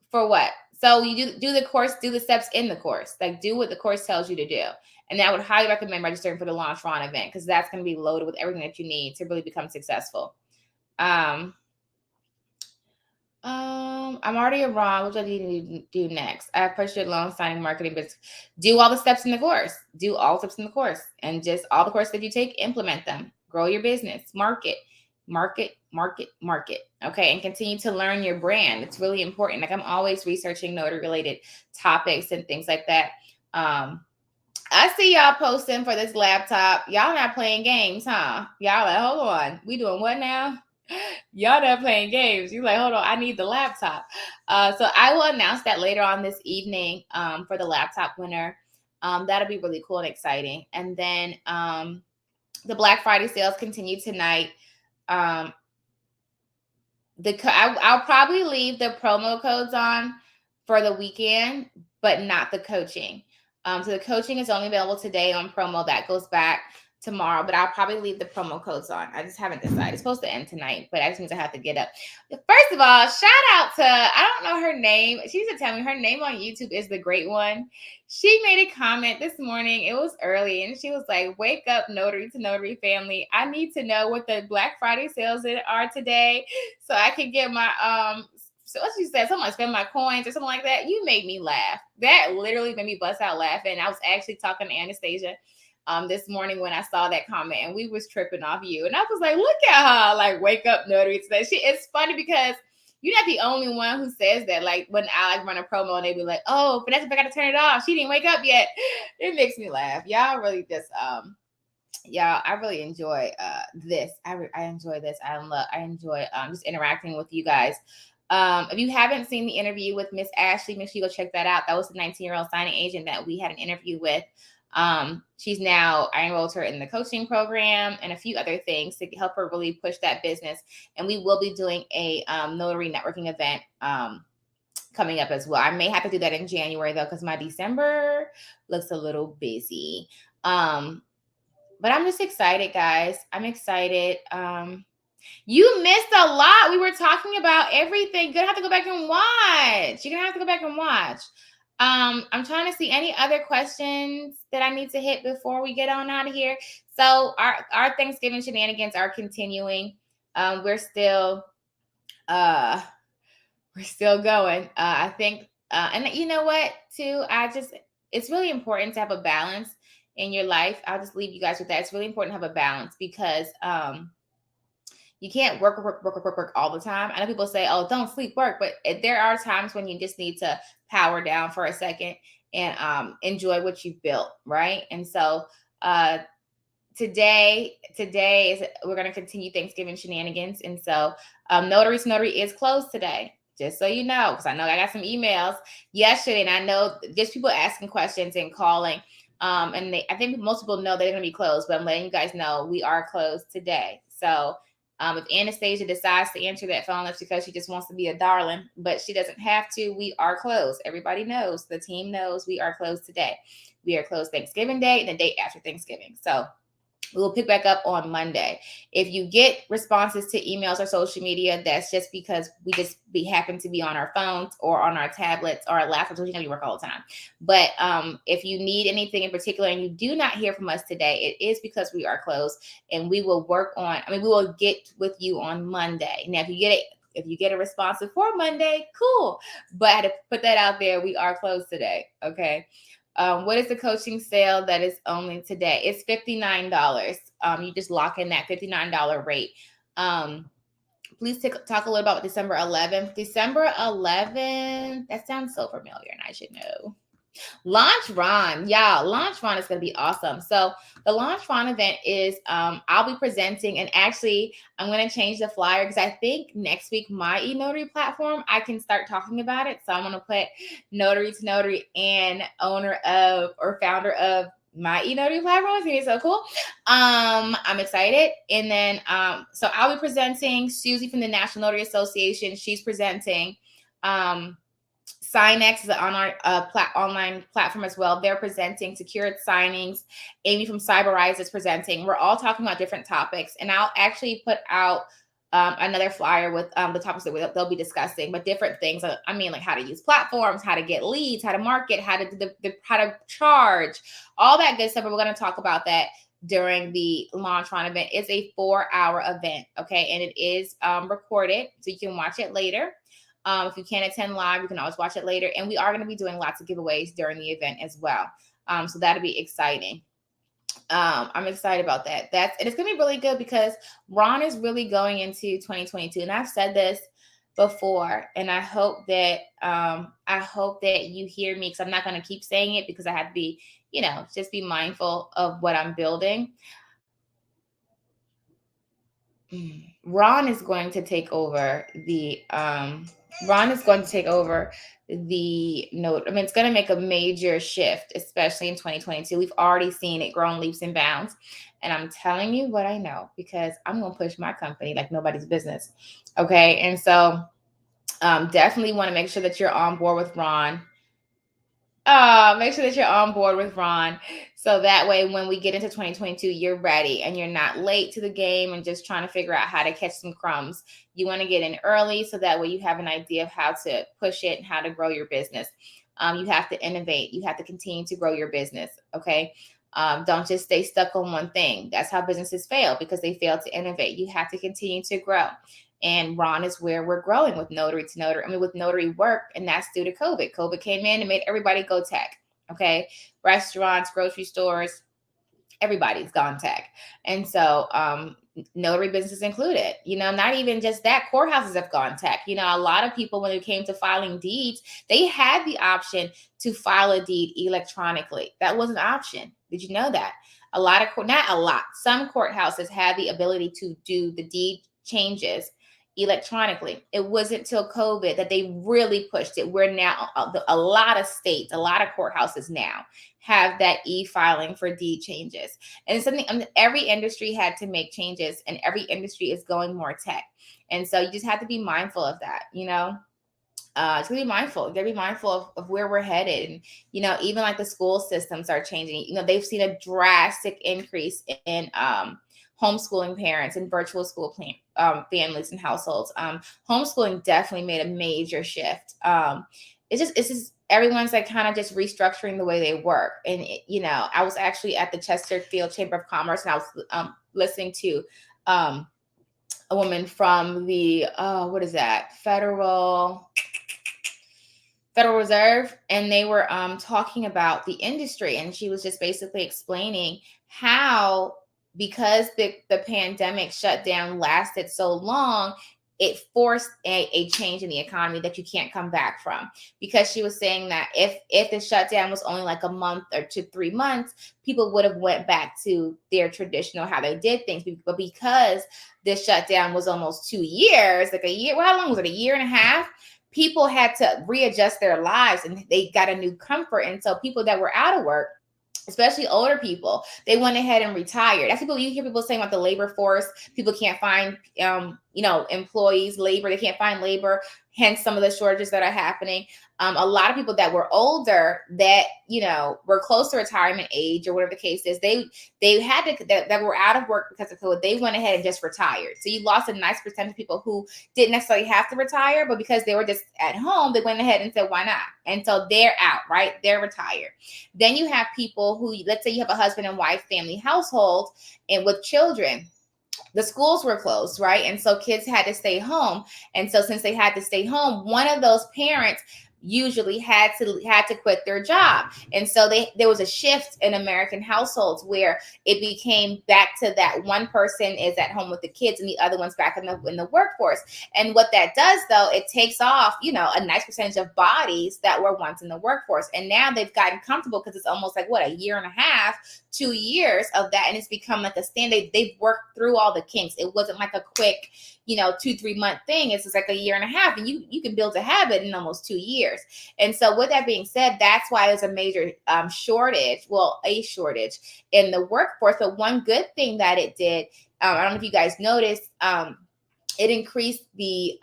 For what? So you do the course, do the steps in the course. Like do what the course tells you to do. And I would highly recommend registering for the Launch Ron event because that's going to be loaded with everything that you need to really become successful. I'm already a Ron. What do I need to do next? I have purchased loan signing, marketing, but do all the steps in the course. Do all steps in the course. And just all the courses that you take, implement them. Grow your business. Market. Okay. And continue to learn your brand. It's really important. Like I'm always researching notary related topics and things like that. I see y'all posting for this laptop. Y'all not playing games, huh? Y'all like, hold on. We doing what now? Y'all not playing games. You're like, hold on, I need the laptop. So I will announce that later on this evening for the laptop winner. That'll be really cool and exciting. And then the Black Friday sales continue tonight. I'll probably leave the promo codes on for the weekend, but not the coaching. So the coaching is only available today on promo. That goes back tomorrow, but I'll probably leave the promo codes on. I just haven't decided. It's supposed to end tonight, but that just means I have to get up. First of all, shout out to, I don't know her name. She used to tell me her name on YouTube is The Great One. She made a comment this morning. It was early, and she was like, wake up, Notary to Notary family. I need to know what the Black Friday sales are today so I can get my, so what she said, someone spend my coins or something like that. You made me laugh. That literally made me bust out laughing. I was actually talking to Anastasia this morning when I saw that comment, and we was tripping off you. And I was like, look at her, like, wake up, Notary today. It's funny because you're not the only one who says that. Like when I like run a promo and they be like, oh, Vanessa, I got to turn it off. She didn't wake up yet. It makes me laugh. Y'all really just, I really enjoy this. I enjoy this. I enjoy just interacting with you guys. If you haven't seen the interview with Miss Ashley, make sure you go check that out. That was the 19-year-old signing agent that we had an interview with. She's now, I enrolled her in the coaching program and a few other things to help her really push that business. And we will be doing a notary networking event coming up as well. I may have to do that in January though, because my December looks a little busy. But I'm just excited, guys. I'm excited. You missed a lot. We were talking about everything. You're gonna have to go back and watch. I'm trying to see any other questions that I need to hit before we get on out of here. So our Thanksgiving shenanigans are continuing. We're still going. I think, and you know what, too, it's really important to have a balance in your life. I'll just leave you guys with that. It's really important to have a balance because you can't work all the time. I know people say, oh, don't sleep, work, but there are times when you just need to power down for a second and enjoy what you've built, right? And so today is, we're going to continue Thanksgiving shenanigans. And so Notary is closed today, just so you know, because I know I got some emails yesterday, and I know just people asking questions and calling. And I think most people know they're going to be closed, but I'm letting you guys know we are closed today. So if Anastasia decides to answer that phone, that's because she just wants to be a darling, but she doesn't have to. We are closed. Everybody knows. The team knows we are closed today. We are closed Thanksgiving Day and the day after Thanksgiving. So we will pick back up on Monday. If you get responses to emails or social media, that's just because we happen to be on our phones or on our tablets or our laptops, which we work all the time. But if you need anything in particular and you do not hear from us today, it is because we are closed, and we will we will get with you on Monday. Now, if you get a response before Monday, cool. But I had to put that out there. We are closed today. Okay. What is the coaching sale that is only today? It's $59. You just lock in that $59 rate. Please talk a little about December 11th. December 11th, that sounds so familiar, and I should know. Launch Ron. Yeah, Launch Ron is going to be awesome. So the Launch Ron event is, I'll be presenting, and actually I'm going to change the flyer because I think next week my eNotary platform, I can start talking about it. So I'm going to put Notary to Notary and owner of or founder of my eNotary platform. It's going to be so cool. I'm excited. And then, so I'll be presenting. Susie from the National Notary Association, she's presenting. Signex is on our online platform as well. They're presenting secured signings. Amy from Cyberize is presenting. We're all talking about different topics, and I'll actually put out another flyer with the topics that they'll be discussing, but different things. I mean, like how to use platforms, how to get leads, how to market, how to charge, all that good stuff. But we're going to talk about that during the Launch Ron event. It's a 4-hour event, okay, and it is recorded, so you can watch it later. If you can't attend live, you can always watch it later. And we are going to be doing lots of giveaways during the event as well. So that'll be exciting. I'm excited about that. And it's going to be really good because Ron is really going into 2022. And I've said this before, and I hope that you hear me, because I'm not going to keep saying it because I have to be, just be mindful of what I'm building. Ron is going to take over the note. I mean, it's going to make a major shift, especially in 2022. We've already seen it grow in leaps and bounds. And I'm telling you what I know, because I'm going to push my company like nobody's business. Okay. And so definitely want to make sure that you're on board with Ron. Make sure that you're on board with Ron. So that way, when we get into 2022, you're ready and you're not late to the game and just trying to figure out how to catch some crumbs. You want to get in early so that way you have an idea of how to push it and how to grow your business. You have to innovate. You have to continue to grow your business. Okay. Don't just stay stuck on one thing. That's how businesses fail, because they fail to innovate. You have to continue to grow. And Ron is where we're growing with Notary to Notary. I mean, with Notary Work, and that's due to COVID. COVID came in and made everybody go tech. Okay. Restaurants, grocery stores, everybody's gone tech. And so notary businesses included, not even just that, courthouses have gone tech. A lot of people, when it came to filing deeds, they had the option to file a deed electronically. That was an option. Did you know that? Some courthouses had the ability to do the deed changes electronically. It wasn't till COVID that they really pushed it. We're now, a lot of states, a lot of courthouses now have that e-filing for deed changes. And it's something, every industry had to make changes, and every industry is going more tech. And so you just have to be mindful of that, it's gonna be mindful. You gotta be mindful of where we're headed. And, even like the school systems are changing. They've seen a drastic increase in homeschooling parents and virtual school families and households. Homeschooling definitely made a major shift. It's just everyone's like kind of just restructuring the way they work. And I was actually at the Chesterfield Chamber of Commerce, and I was listening to a woman from the what is that, Federal Reserve, and they were talking about the industry, and she was just basically explaining how, because the pandemic shutdown lasted so long, it forced a change in the economy that you can't come back from. Because she was saying that if the shutdown was only like a month or 2-3 months, people would have went back to their traditional how they did things. But because this shutdown was almost 2 years, like a year, well, how long was it? A year and a half? People had to readjust their lives, and they got a new comfort. And so people that were out of work, especially older people, they went ahead and retired. That's people, you hear people saying about the labor force. People can't find, employees, labor. They can't find labor. Hence some of the shortages that are happening. A lot of people that were older that, were close to retirement age or whatever the case is, they had to, that were out of work because of COVID, they went ahead and just retired. So you lost a nice percentage of people who didn't necessarily have to retire, but because they were just at home, they went ahead and said, why not? And so they're out, right? They're retired. Then you have people who, let's say you have a husband and wife family household and with children. The schools were closed, right? And so kids had to stay home. And so since they had to stay home, one of those parents usually had to quit their job. And so there was a shift in American households where it became back to that one person is at home with the kids and the other one's back in the workforce. And what that does, though, it takes off, a nice percentage of bodies that were once in the workforce. And now they've gotten comfortable because it's almost like a year and a half, 2 years of that. And it's become like a standard. They've worked through all the kinks. It wasn't like a quick 2-3 month thing. It's just like a year and a half, and you can build a habit in almost 2 years. And so with that being said, that's why there's a major shortage in the workforce. But one good thing that it did, I don't know if you guys noticed, it increased the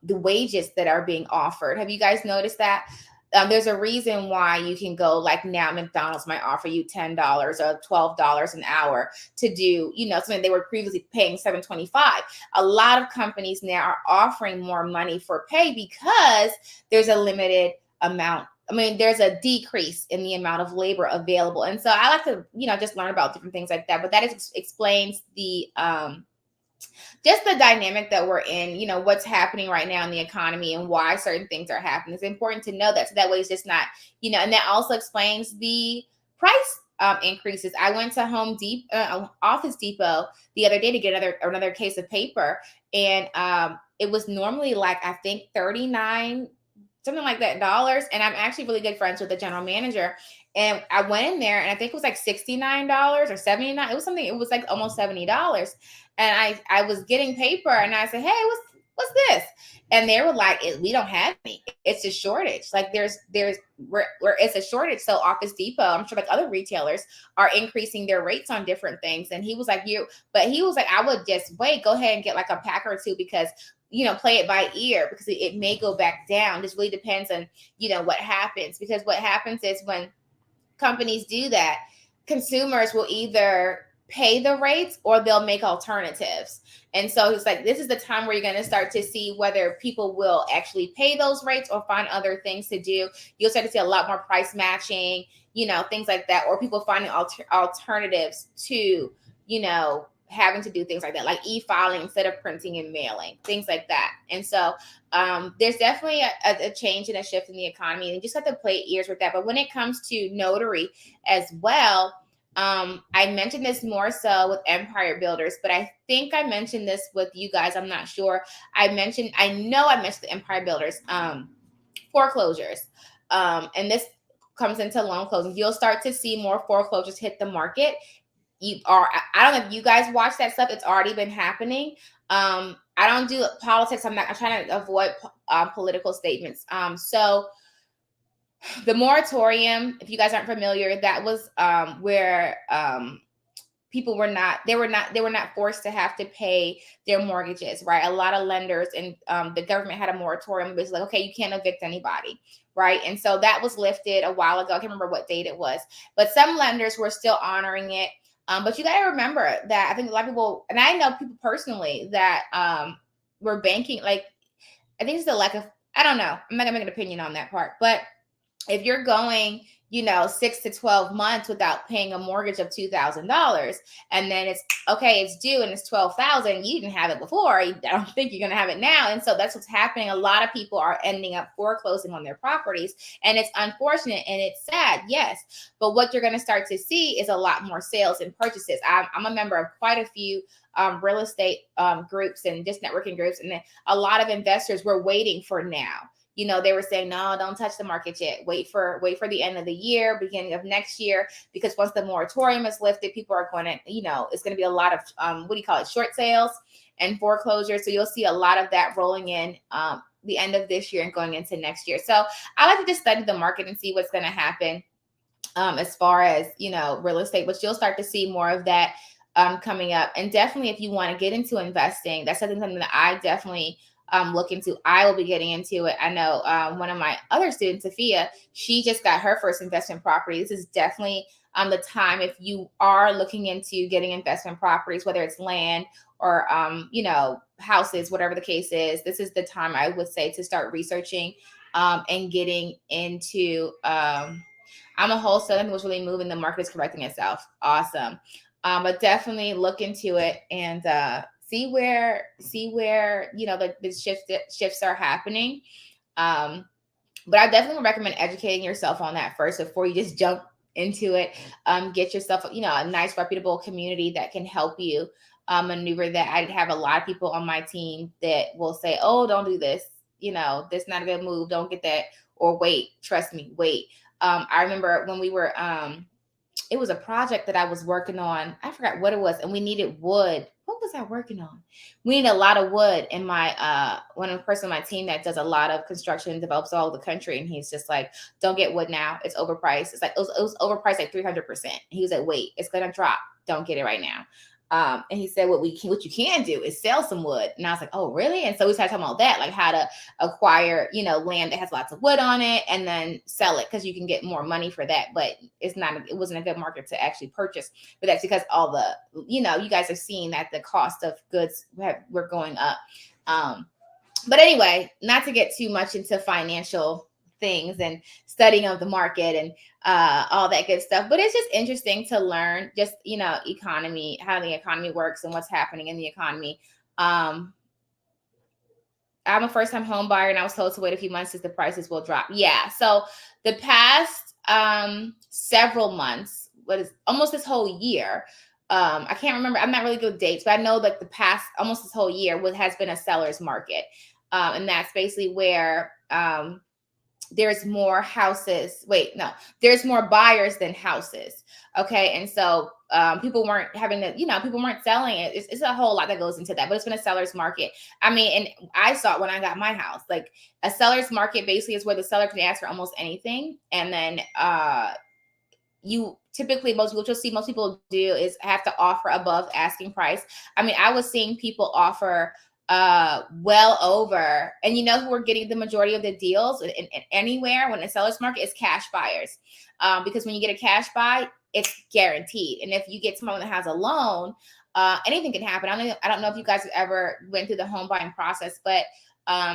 wages that are being offered. Have you guys noticed that? There's a reason why you can go, like now McDonald's might offer you $10 or $12 an hour to do, something they were previously paying $7.25. A lot of companies now are offering more money for pay because there's a limited amount. There's a decrease in the amount of labor available. And so I like to, just learn about different things like that. But that explains the just the dynamic that we're in, what's happening right now in the economy and why certain things are happening. It's important to know that. So that way it's just not, and that also explains the price increases. I went to Office Depot the other day to get another case of paper. And it was normally like, I think 39, something like that, dollars. And I'm actually really good friends with the general manager. And I went in there and I think it was like $69 or $79. It was like almost $70. And I was getting paper and I said, hey, what's this? And they were like, we don't have any. It's a shortage. Like it's a shortage. So Office Depot, I'm sure like other retailers are increasing their rates on different things. And he was like, I would just wait, go ahead and get like a pack or two because play it by ear because it may go back down. This really depends on, what happens. Because what happens is when companies do that, consumers will either pay the rates or they'll make alternatives. And so it's like, this is the time where you're going to start to see whether people will actually pay those rates or find other things to do. You'll start to see a lot more price matching, things like that, or people finding alternatives to, having to do things like that, like e-filing instead of printing and mailing, things like that. And so there's definitely a change and a shift in the economy, and you just have to play ears with that. But when it comes to notary as well, I mentioned this more so with Empire Builders, but I think I mentioned this with you guys. I'm not sure. I know I mentioned the Empire Builders, foreclosures. And this comes into loan closings. You'll start to see more foreclosures hit the market. I don't know if you guys watch that stuff. It's already been happening. I don't do politics. I'm trying to avoid political statements. So the moratorium, if you guys aren't familiar, that was where people were not forced to have to pay their mortgages, right? A lot of lenders and the government had a moratorium. It was like, okay, you can't evict anybody, right? And so that was lifted a while ago. I can't remember what date it was, but some lenders were still honoring it. But you got to remember that I think a lot of people, and I know people personally that were banking, like, I think it's the lack of, I don't know. I'm not gonna make an opinion on that part, but if you're going, 6 to 12 months without paying a mortgage of $2,000, and then it's okay, it's due and it's 12,000, you didn't have it before. I don't think you're going to have it now. And so that's what's happening. A lot of people are ending up foreclosing on their properties, and it's unfortunate and it's sad. Yes. But what you're going to start to see is a lot more sales and purchases. I'm a member of quite a few real estate groups and just networking groups. And a lot of investors were waiting for now. They were saying, no, don't touch the market yet. Wait for the end of the year, beginning of next year, because once the moratorium is lifted, people are going to, it's going to be a lot of, short sales and foreclosures. So you'll see a lot of that rolling in the end of this year and going into next year. So I like to just study the market and see what's going to happen as far as, real estate, but you'll start to see more of that coming up. And definitely if you want to get into investing, that's something that I definitely look into. I will be getting into it. I know one of my other students, Sophia, she just got her first investment property. This is definitely the time if you are looking into getting investment properties, whether it's land or houses, whatever the case is. This is the time I would say to start researching and getting into. I'm a wholesaler and was really moving. The market is correcting itself. Awesome. But definitely look into it and see where the shifts are happening. But I definitely recommend educating yourself on that first before you just jump into it. Get yourself a nice reputable community that can help you maneuver that. I have a lot of people on my team that will say, oh, don't do this, this is not a good move, don't get that, or wait, trust me, wait. I remember when we were it was a project that I was working on. I forgot what it was, and we needed wood. What was I working on? We need a lot of wood. And my one of the person on my team that does a lot of construction and develops all over the country, and he's just like, "Don't get wood now. It's overpriced." It's like it was overpriced like 300%. He was like, "Wait, it's gonna drop. Don't get it right now." And he said, what you can do is sell some wood. And I was like, oh, really? And so we started talking about that, like how to acquire, land that has lots of wood on it and then sell it, because you can get more money for that. But it wasn't a good market to actually purchase. But that's because all the, you guys have seen that the cost of goods were going up. But anyway, not to get too much into financial things and studying of the market and all that good stuff, but it's just interesting to learn just economy, how the economy works and what's happening in the economy. I'm a first-time home buyer, and I was told to wait a few months as the prices will drop. Yeah, so the past several months, what is almost this whole year, I can't remember, I'm not really good with dates, but I know that the past almost this whole year has been a seller's market, and that's basically where there's more houses. There's more buyers than houses. Okay. And so people weren't having to, people weren't selling it. It's a whole lot that goes into that, but it's been a seller's market. I mean, and I saw it when I got my house. Like, a seller's market basically is where the seller can ask for almost anything. And then you typically, what you'll see most people do is have to offer above asking price. I mean, I was seeing people offer well over, and who are getting the majority of the deals in anywhere when the seller's market is cash buyers, because when you get a cash buy, it's guaranteed. And if you get someone that has a loan, anything can happen. I don't know if you guys have ever went through the home buying process, but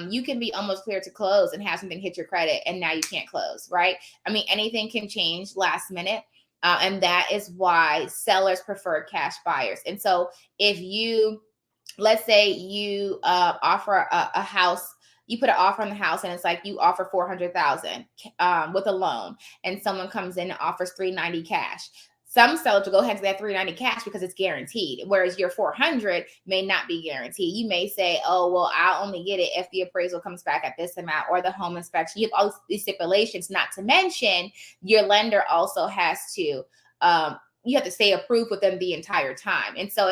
you can be almost clear to close and have something hit your credit, and now you can't close, right? I mean, anything can change last minute. And that is why sellers prefer cash buyers. And so if you, let's say you offer a house, you put an offer on the house, and it's like you offer $400,000 with a loan, and someone comes in and offers $390 cash. Some sellers will go ahead to that $390 cash because it's guaranteed, whereas your $400 may not be guaranteed. You may say, oh, well, I'll only get it if the appraisal comes back at this amount, or the home inspection. You have all these stipulations, not to mention your lender also has to you have to stay approved with them the entire time. And so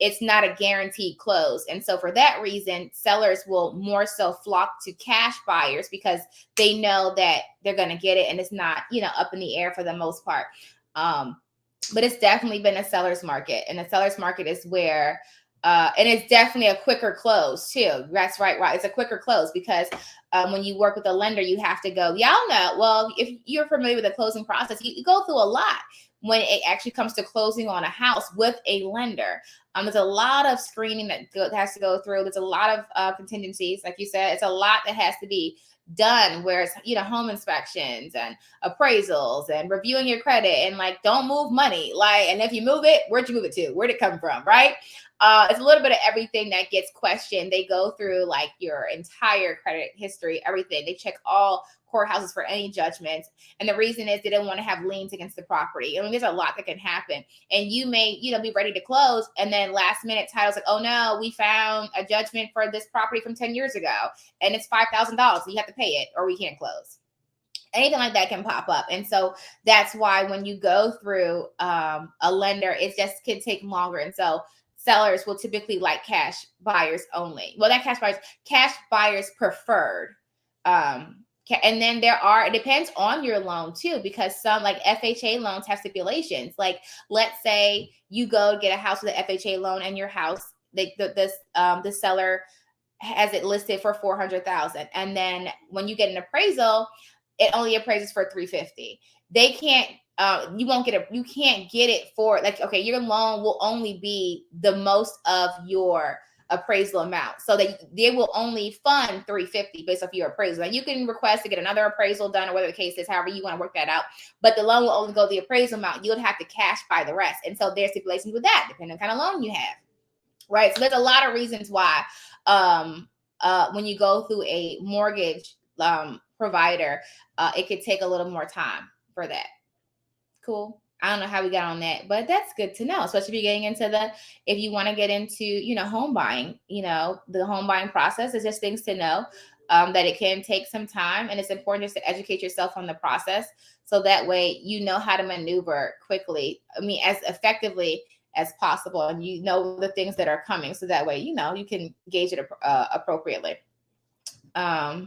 it's not a guaranteed close. And so for that reason, sellers will more so flock to cash buyers because they know that they're going to get it, and it's not, up in the air for the most part. But it's definitely been a seller's market, and the seller's market is where, and it's definitely a quicker close too. That's right. It's a quicker close because when you work with a lender, you have to go, y'all know, well, if you're familiar with the closing process, you go through a lot when it actually comes to closing on a house with a lender. There's a lot of screening that has to go through. There's a lot of contingencies. Like you said, it's a lot that has to be done, where it's, home inspections and appraisals and reviewing your credit, and like, don't move money. Like, and if you move it, where'd you move it to? Where'd it come from? Right. It's a little bit of everything that gets questioned. They go through like your entire credit history, everything. They check all courthouses for any judgments. And the reason is they don't want to have liens against the property. I mean, there's a lot that can happen. And you may, be ready to close. And then last minute title's like, oh no, we found a judgment for this property from 10 years ago. And it's $5,000. So you have to pay it or we can't close. Anything like that can pop up. And so that's why when you go through a lender, it just can take longer. And so sellers will typically like cash buyers only. Well, not cash buyers preferred. And then it depends on your loan too, because some like FHA loans have stipulations. Like, let's say you go get a house with an FHA loan and your house, the seller has it listed for $400,000. And then when you get an appraisal, it only appraises for $350,000. They can't, you can't get it for like, okay, your loan will only be the most of your appraisal amount. So they will only fund $350,000 based off your appraisal. Now you can request to get another appraisal done or whatever the case is, however you want to work that out. But the loan will only go the appraisal amount. You'll have to cash buy the rest. And so there's stipulations with that, depending on the kind of loan you have. Right. So there's a lot of reasons why when you go through a mortgage provider, it could take a little more time for that. Cool. I don't know how we got on that, but that's good to know, especially if you're getting into if you want to get into, home buying, the home buying process is just things to know, that it can take some time, and it's important just to educate yourself on the process. So that way, how to maneuver quickly. I mean, as effectively as possible, and the things that are coming. So that way, you can gauge it appropriately. I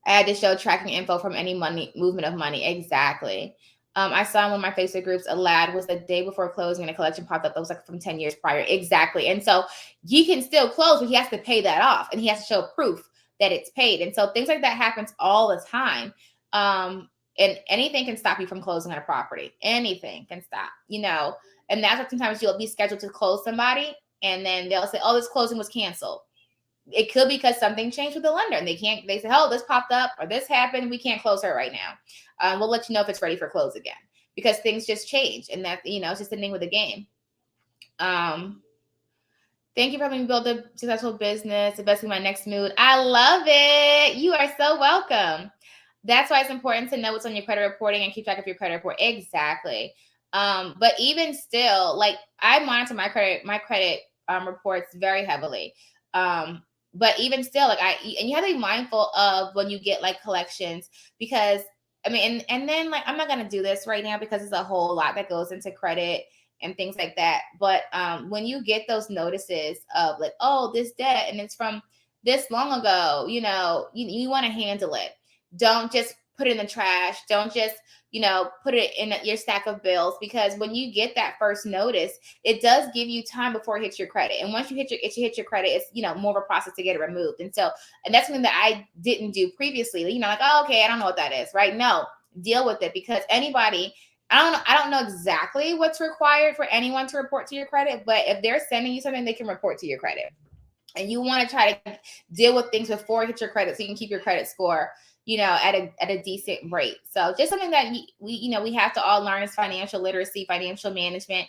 had to show tracking info from any movement of money. Exactly. I saw in one of my Facebook groups, a lad was the day before closing and a collection popped up that was like from 10 years prior. Exactly. And so he can still close, but he has to pay that off and he has to show proof that it's paid. And so things like that happens all the time. And anything can stop you from closing on a property. Anything can stop, and that's what sometimes you'll be scheduled to close somebody and then they'll say, oh, this closing was canceled. It could be because something changed with the lender and they say, oh, this popped up or this happened. We can't close her right now. We'll let you know if it's ready for close again, because things just change. And that, it's just the name of the game. Thank you for having me build a successful business, investing in my next mood. I love it. You are so welcome. That's why it's important to know what's on your credit reporting and keep track of your credit report. Exactly. But even still, like, I monitor my credit reports very heavily. But even still, like, and you have to be mindful of when you get like collections, because I mean, and then like, I'm not going to do this right now because there's a whole lot that goes into credit and things like that. But when you get those notices of like, oh, this debt and it's from this long ago, you want to handle it. Don't just put it in the trash. Don't just, put it in your stack of bills, because when you get that first notice, it does give you time before it hits your credit. And once you hit your credit, it's, more of a process to get it removed. And that's something that I didn't do previously. Like, oh, okay, I don't know what that is, right? No, deal with it, because anybody, I don't know exactly what's required for anyone to report to your credit, but if they're sending you something, they can report to your credit. And you want to try to deal with things before it hits your credit so you can keep your credit score, at a decent rate. So just something that we have to all learn is financial literacy, financial management.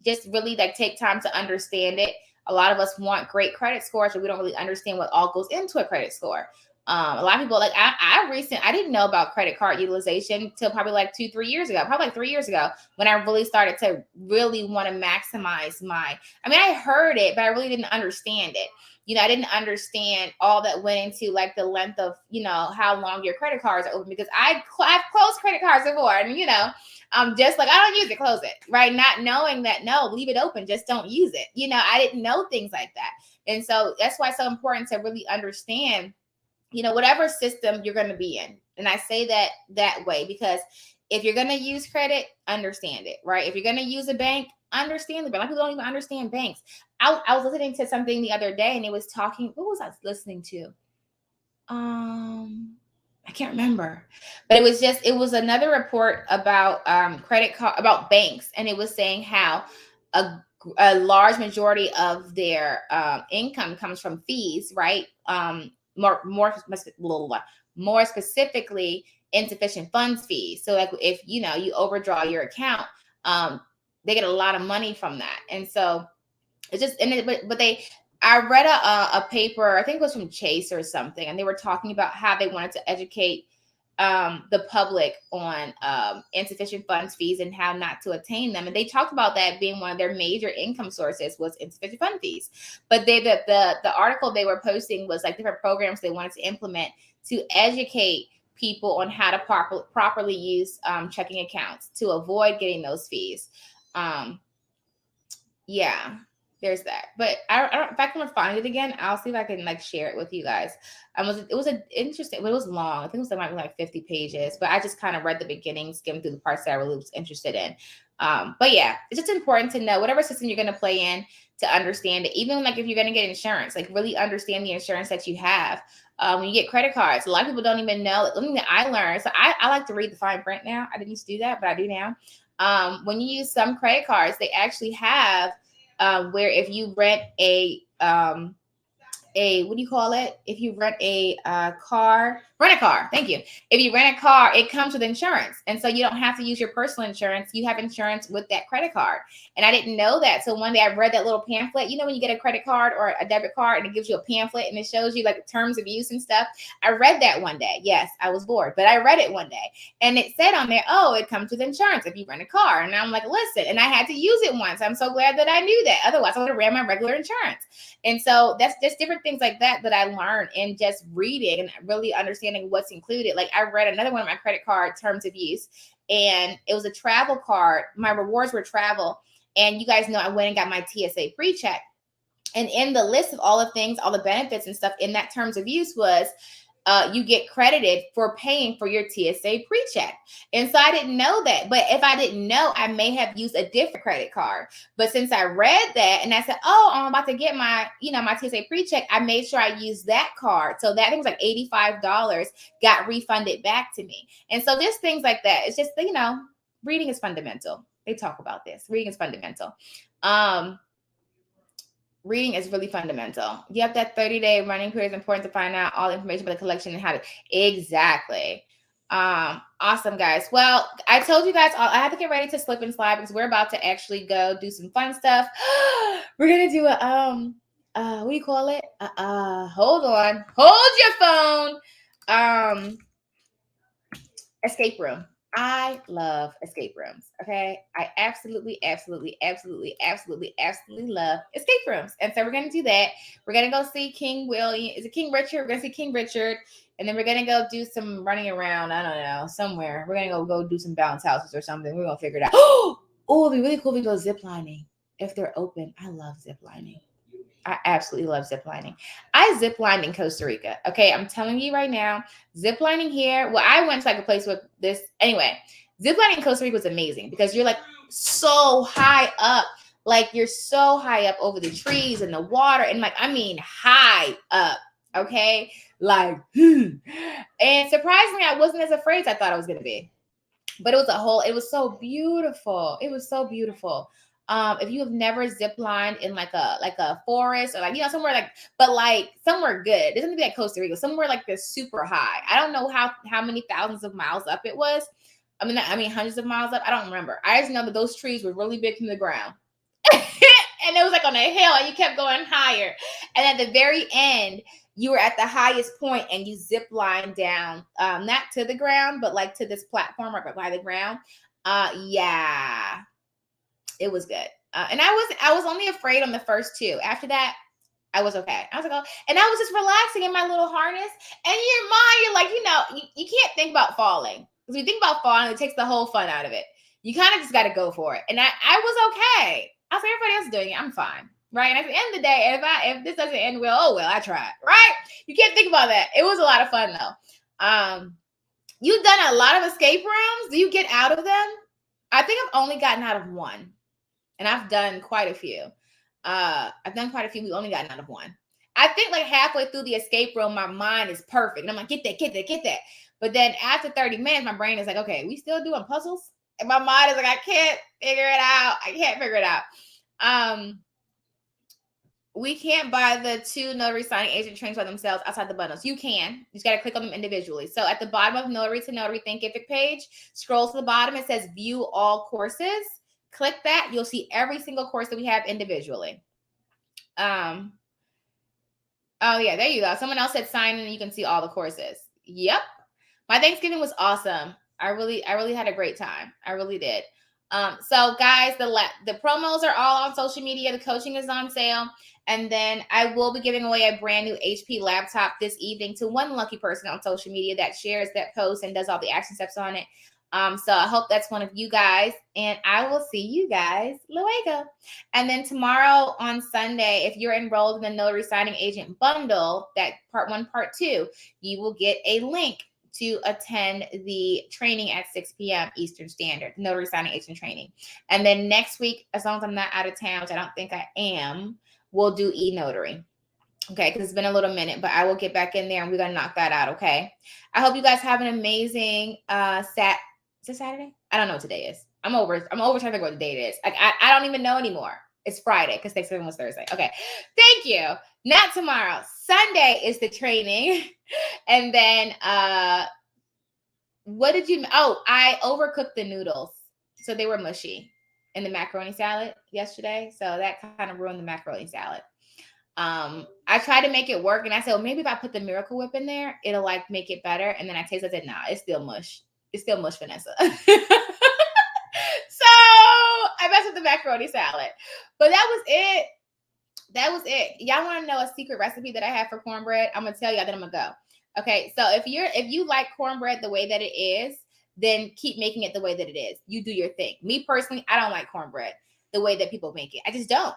Just really like take time to understand it. A lot of us want great credit scores, but we don't really understand what all goes into a credit score. A lot of people, like I didn't know about credit card utilization till probably like 2-3 years ago, probably like 3 years ago, when I really started to really want to maximize I heard it, but I really didn't understand it. I didn't understand all that went into like the length of, how long your credit cards are open, because I've closed credit cards before, and just like, I don't use it, close it, right? Not knowing that, no, leave it open, just don't use it. I didn't know things like that. And so that's why it's so important to really understand, whatever system you're going to be in. And I say that way because if you're going to use credit, understand it, right? If you're going to use a bank, understand the bank. A lot of people don't even understand banks. I was listening to something the other day and it was talking, what was I listening to? I can't remember, but it was another report about credit card, about banks. And it was saying how a large majority of their income comes from fees, right? more specifically, insufficient funds fees. So like if you overdraw your account, they get a lot of money from that. And so it's just, I read a paper, I think it was from Chase or something, and they were talking about how they wanted to educate the public on insufficient funds fees and how not to attain them. And they talked about that being one of their major income sources was insufficient fund fees. But the article they were posting was like different programs they wanted to implement to educate people on how to properly use checking accounts to avoid getting those fees. Yeah, there's that. But I don't, if I can find it again, I'll see if I can like share it with you guys. It was an interesting, but it was long. I think it was like 50 pages, but I just kind of read the beginning, skimmed through the parts that I really was interested in. But yeah, it's just important to know whatever system you're going to play in to understand it. Even like if you're going to get insurance, like really understand the insurance that you have. When you get credit cards, a lot of people don't even know. Something that I learned. So I like to read the fine print now. I didn't used to do that, but I do now. When you use some credit cards, they actually have where if you rent a what do you call it? If you rent a car, rent a car. Thank you. If you rent a car, it comes with insurance. And so you don't have to use your personal insurance. You have insurance with that credit card. And I didn't know that. So one day I read that little pamphlet. You know, when you get a credit card or a debit card and it gives you a pamphlet and it shows you like the terms of use and stuff. I read that one day. Yes, I was bored, but I read it one day. And it said on there, oh, it comes with insurance if you rent a car. And I'm like, listen, and I had to use it once. I'm so glad that I knew that. Otherwise, I would have ran my regular insurance. And so that's just different things like that I learned in just reading and really understanding what's included. Like I read another one of my credit card terms of use, and it was a travel card. My rewards were travel. And you guys know I went and got my TSA pre-check. And in the list of all the things, all the benefits and stuff in that terms of use was you get credited for paying for your TSA pre-check. And so I didn't know that. But if I didn't know, I may have used a different credit card. But since I read that and I said, oh, I'm about to get my TSA pre-check, I made sure I used that card. So that thing was like $85 got refunded back to me. And so just things like that. It's just, reading is fundamental. They talk about this. Reading is fundamental. Reading is really fundamental. You have that 30-day running period. It's important to find out all the information about the collection and how to exactly. Awesome, guys. Well, I told you guys I have to get ready to slip and slide because we're about to actually go do some fun stuff. We're gonna do a what do you call it? Hold on, hold your phone. Escape room. I love escape rooms. Okay. I absolutely love escape rooms. And so we're going to do that. We're going to go see King William. Is it King Richard? We're going to see King Richard. And then we're going to go do some running around. I don't know, somewhere. We're going to go do some bounce houses or something. We're going to figure it out. Oh, it'd be really cool if we go zip lining. If they're open. I love zip lining. I absolutely love ziplining. I ziplined in Costa Rica. Okay, I'm telling you right now, ziplining here. Well, I went to like a place with this. Anyway, ziplining in Costa Rica was amazing because you're like so high up. Like you're so high up over the trees and the water. And like, I mean, high up. Okay, like, and surprisingly, I wasn't as afraid as I thought I was going to be. But it was so beautiful. It was so beautiful. If you have never ziplined in like a forest or like, somewhere like, but like somewhere good, it doesn't be like Costa Rica, somewhere like this super high. I don't know how many thousands of miles up it was. I mean, hundreds of miles up. I don't remember. I just know that those trees were really big from the ground. And it was like on a hill and you kept going higher. And at the very end, you were at the highest point and you zip line down, not to the ground, but like to this platform right by the ground. Yeah, it was good. And I was only afraid on the first two. After that, I was okay. I was like, oh, and I was just relaxing in my little harness. And in your mind, you're like, you can't think about falling. Because if you think about falling, it takes the whole fun out of it. You kind of just got to go for it. And I was okay. I was like, everybody else is doing it. I'm fine. Right. And at the end of the day, if this doesn't end well, oh, well, I tried. Right. You can't think about that. It was a lot of fun, though. You've done a lot of escape rooms. Do you get out of them? I think I've only gotten out of one. And I've done quite a few. We've only gotten out of one. I think like halfway through the escape room, my mind is perfect. And I'm like, get that. But then after 30 minutes, my brain is like, okay, we still doing puzzles? And my mind is like, I can't figure it out. we can't buy the 2 notary signing agent trainings by themselves outside the bundles. You can. You just got to click on them individually. So at the bottom of Notary to Notary Thinkific page, scroll to the bottom. It says View All Courses. Click that. You'll see every single course that we have individually. Oh yeah, there you go. Someone else said sign in and you can see all the courses. Yep. My Thanksgiving was awesome. I really had a great time. I really did. So guys, the promos are all on social media. The coaching is on sale. And then I will be giving away a brand new HP laptop this evening to one lucky person on social media that shares that post and does all the action steps on it. So I hope that's one of you guys, and I will see you guys luego. And then tomorrow on Sunday, if you're enrolled in the Notary Signing Agent Bundle, that part 1, part 2, you will get a link to attend the training at 6 p.m. Eastern Standard, Notary Signing Agent training. And then next week, as long as I'm not out of town, which I don't think I am, we'll do e-notary. Okay, because it's been a little minute, but I will get back in there and we're going to knock that out, okay? I hope you guys have an amazing is it Saturday? I don't know what today is. I'm over trying to figure out what the date is. Like I don't even know anymore. It's Friday because Thanksgiving was Thursday. Okay. Thank you. Not tomorrow. Sunday is the training. And then what did you I overcooked the noodles. So they were mushy in the macaroni salad yesterday. So that kind of ruined the macaroni salad. I tried to make it work and I said, well, maybe if I put the Miracle Whip in there, it'll like make it better. And then I tasted it. Nah, it's still mush. It's still mush, Vanessa. So I messed with the macaroni salad. But that was it. That was it. Y'all want to know a secret recipe that I have for cornbread? I'm gonna tell y'all, then I'm gonna go. Okay, so if you like cornbread the way that it is, then keep making it the way that it is. You do your thing. Me personally, I don't like cornbread the way that people make it. I just don't.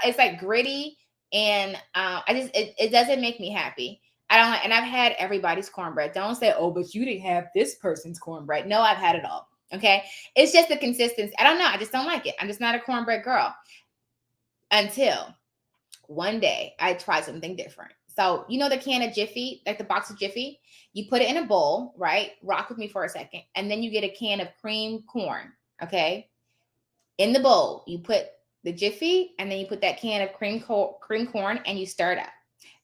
It's like gritty, and it doesn't make me happy. I don't like, and I've had everybody's cornbread. Don't say, oh, but you didn't have this person's cornbread. No, I've had it all. Okay. It's just the consistency. I don't know. I just don't like it. I'm just not a cornbread girl. Until one day I tried something different. So, you know, the can of Jiffy, like the box of Jiffy, you put it in a bowl, right? Rock with me for a second. And then you get a can of cream corn. Okay. In the bowl, you put the Jiffy and then you put that can of cream corn and you stir it up.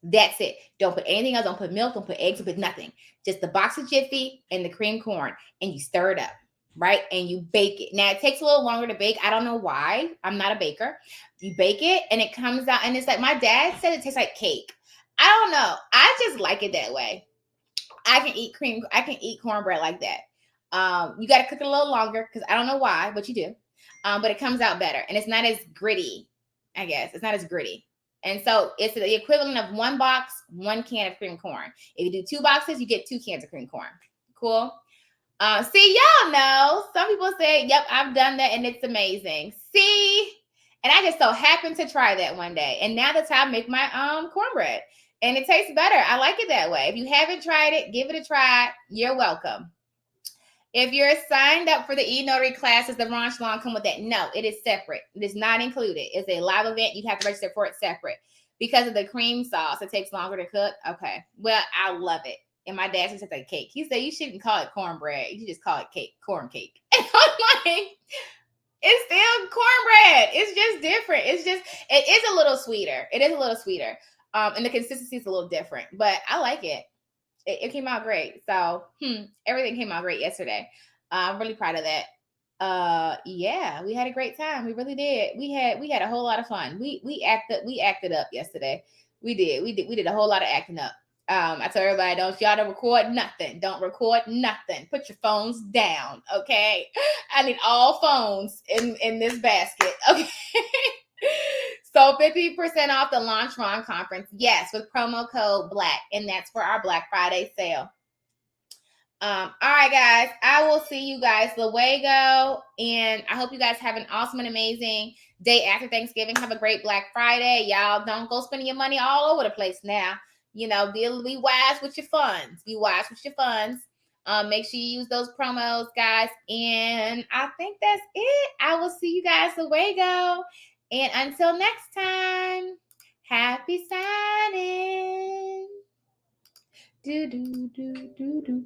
That's it. Don't put anything else. Don't put milk. Don't put eggs. Don't put nothing. Just the box of Jiffy and the cream corn, and you stir it up, right? And you bake it. Now, it takes a little longer to bake. I don't know why. I'm not a baker. You bake it, and it comes out, and it's like my dad said it tastes like cake. I don't know. I just like it that way. I can eat cornbread like that. You got to cook it a little longer because I don't know why, but you do. But it comes out better, and it's not as gritty. I guess it's not as gritty. And so it's the equivalent of 1 box, 1 can of cream corn. If you do 2 boxes, you get 2 cans of cream corn. Cool. See, y'all know. Some people say, yep, I've done that and it's amazing. See? And I just so happened to try that one day. And now that's how I make my cornbread. And it tastes better. I like it that way. If you haven't tried it, give it a try. You're welcome. If you're signed up for the e-notary classes, the Ranch Law come with that. No, it is separate. It is not included. It's a live event. You have to register for it separate. Because of the cream sauce, it takes longer to cook. Okay. Well, I love it. And my dad says it's like cake. He said you shouldn't call it cornbread. You should just call it cake, corn cake. And I'm like, it's still cornbread. It's just different. It is a little sweeter. It is a little sweeter. And the consistency is a little different. But I like it. It came out great. So everything came out great yesterday. I'm really proud of that. Yeah, we had a great time. We really did. We had a whole lot of fun. We acted up yesterday. We did a whole lot of acting up. I told everybody, y'all don't record nothing. Don't record nothing. Put your phones down. Okay. I need all phones in this basket. Okay. So 50% off the Launch Ron conference. Yes, with promo code BLACK. And that's for our Black Friday sale. All right, guys. I will see you guys luego. And I hope you guys have an awesome and amazing day after Thanksgiving. Have a great Black Friday. Y'all don't go spending your money all over the place now. You know, be wise with your funds. Be wise with your funds. Make sure you use those promos, guys. And I think that's it. I will see you guys luego. And until next time, happy signing. Do, do, do, do, do.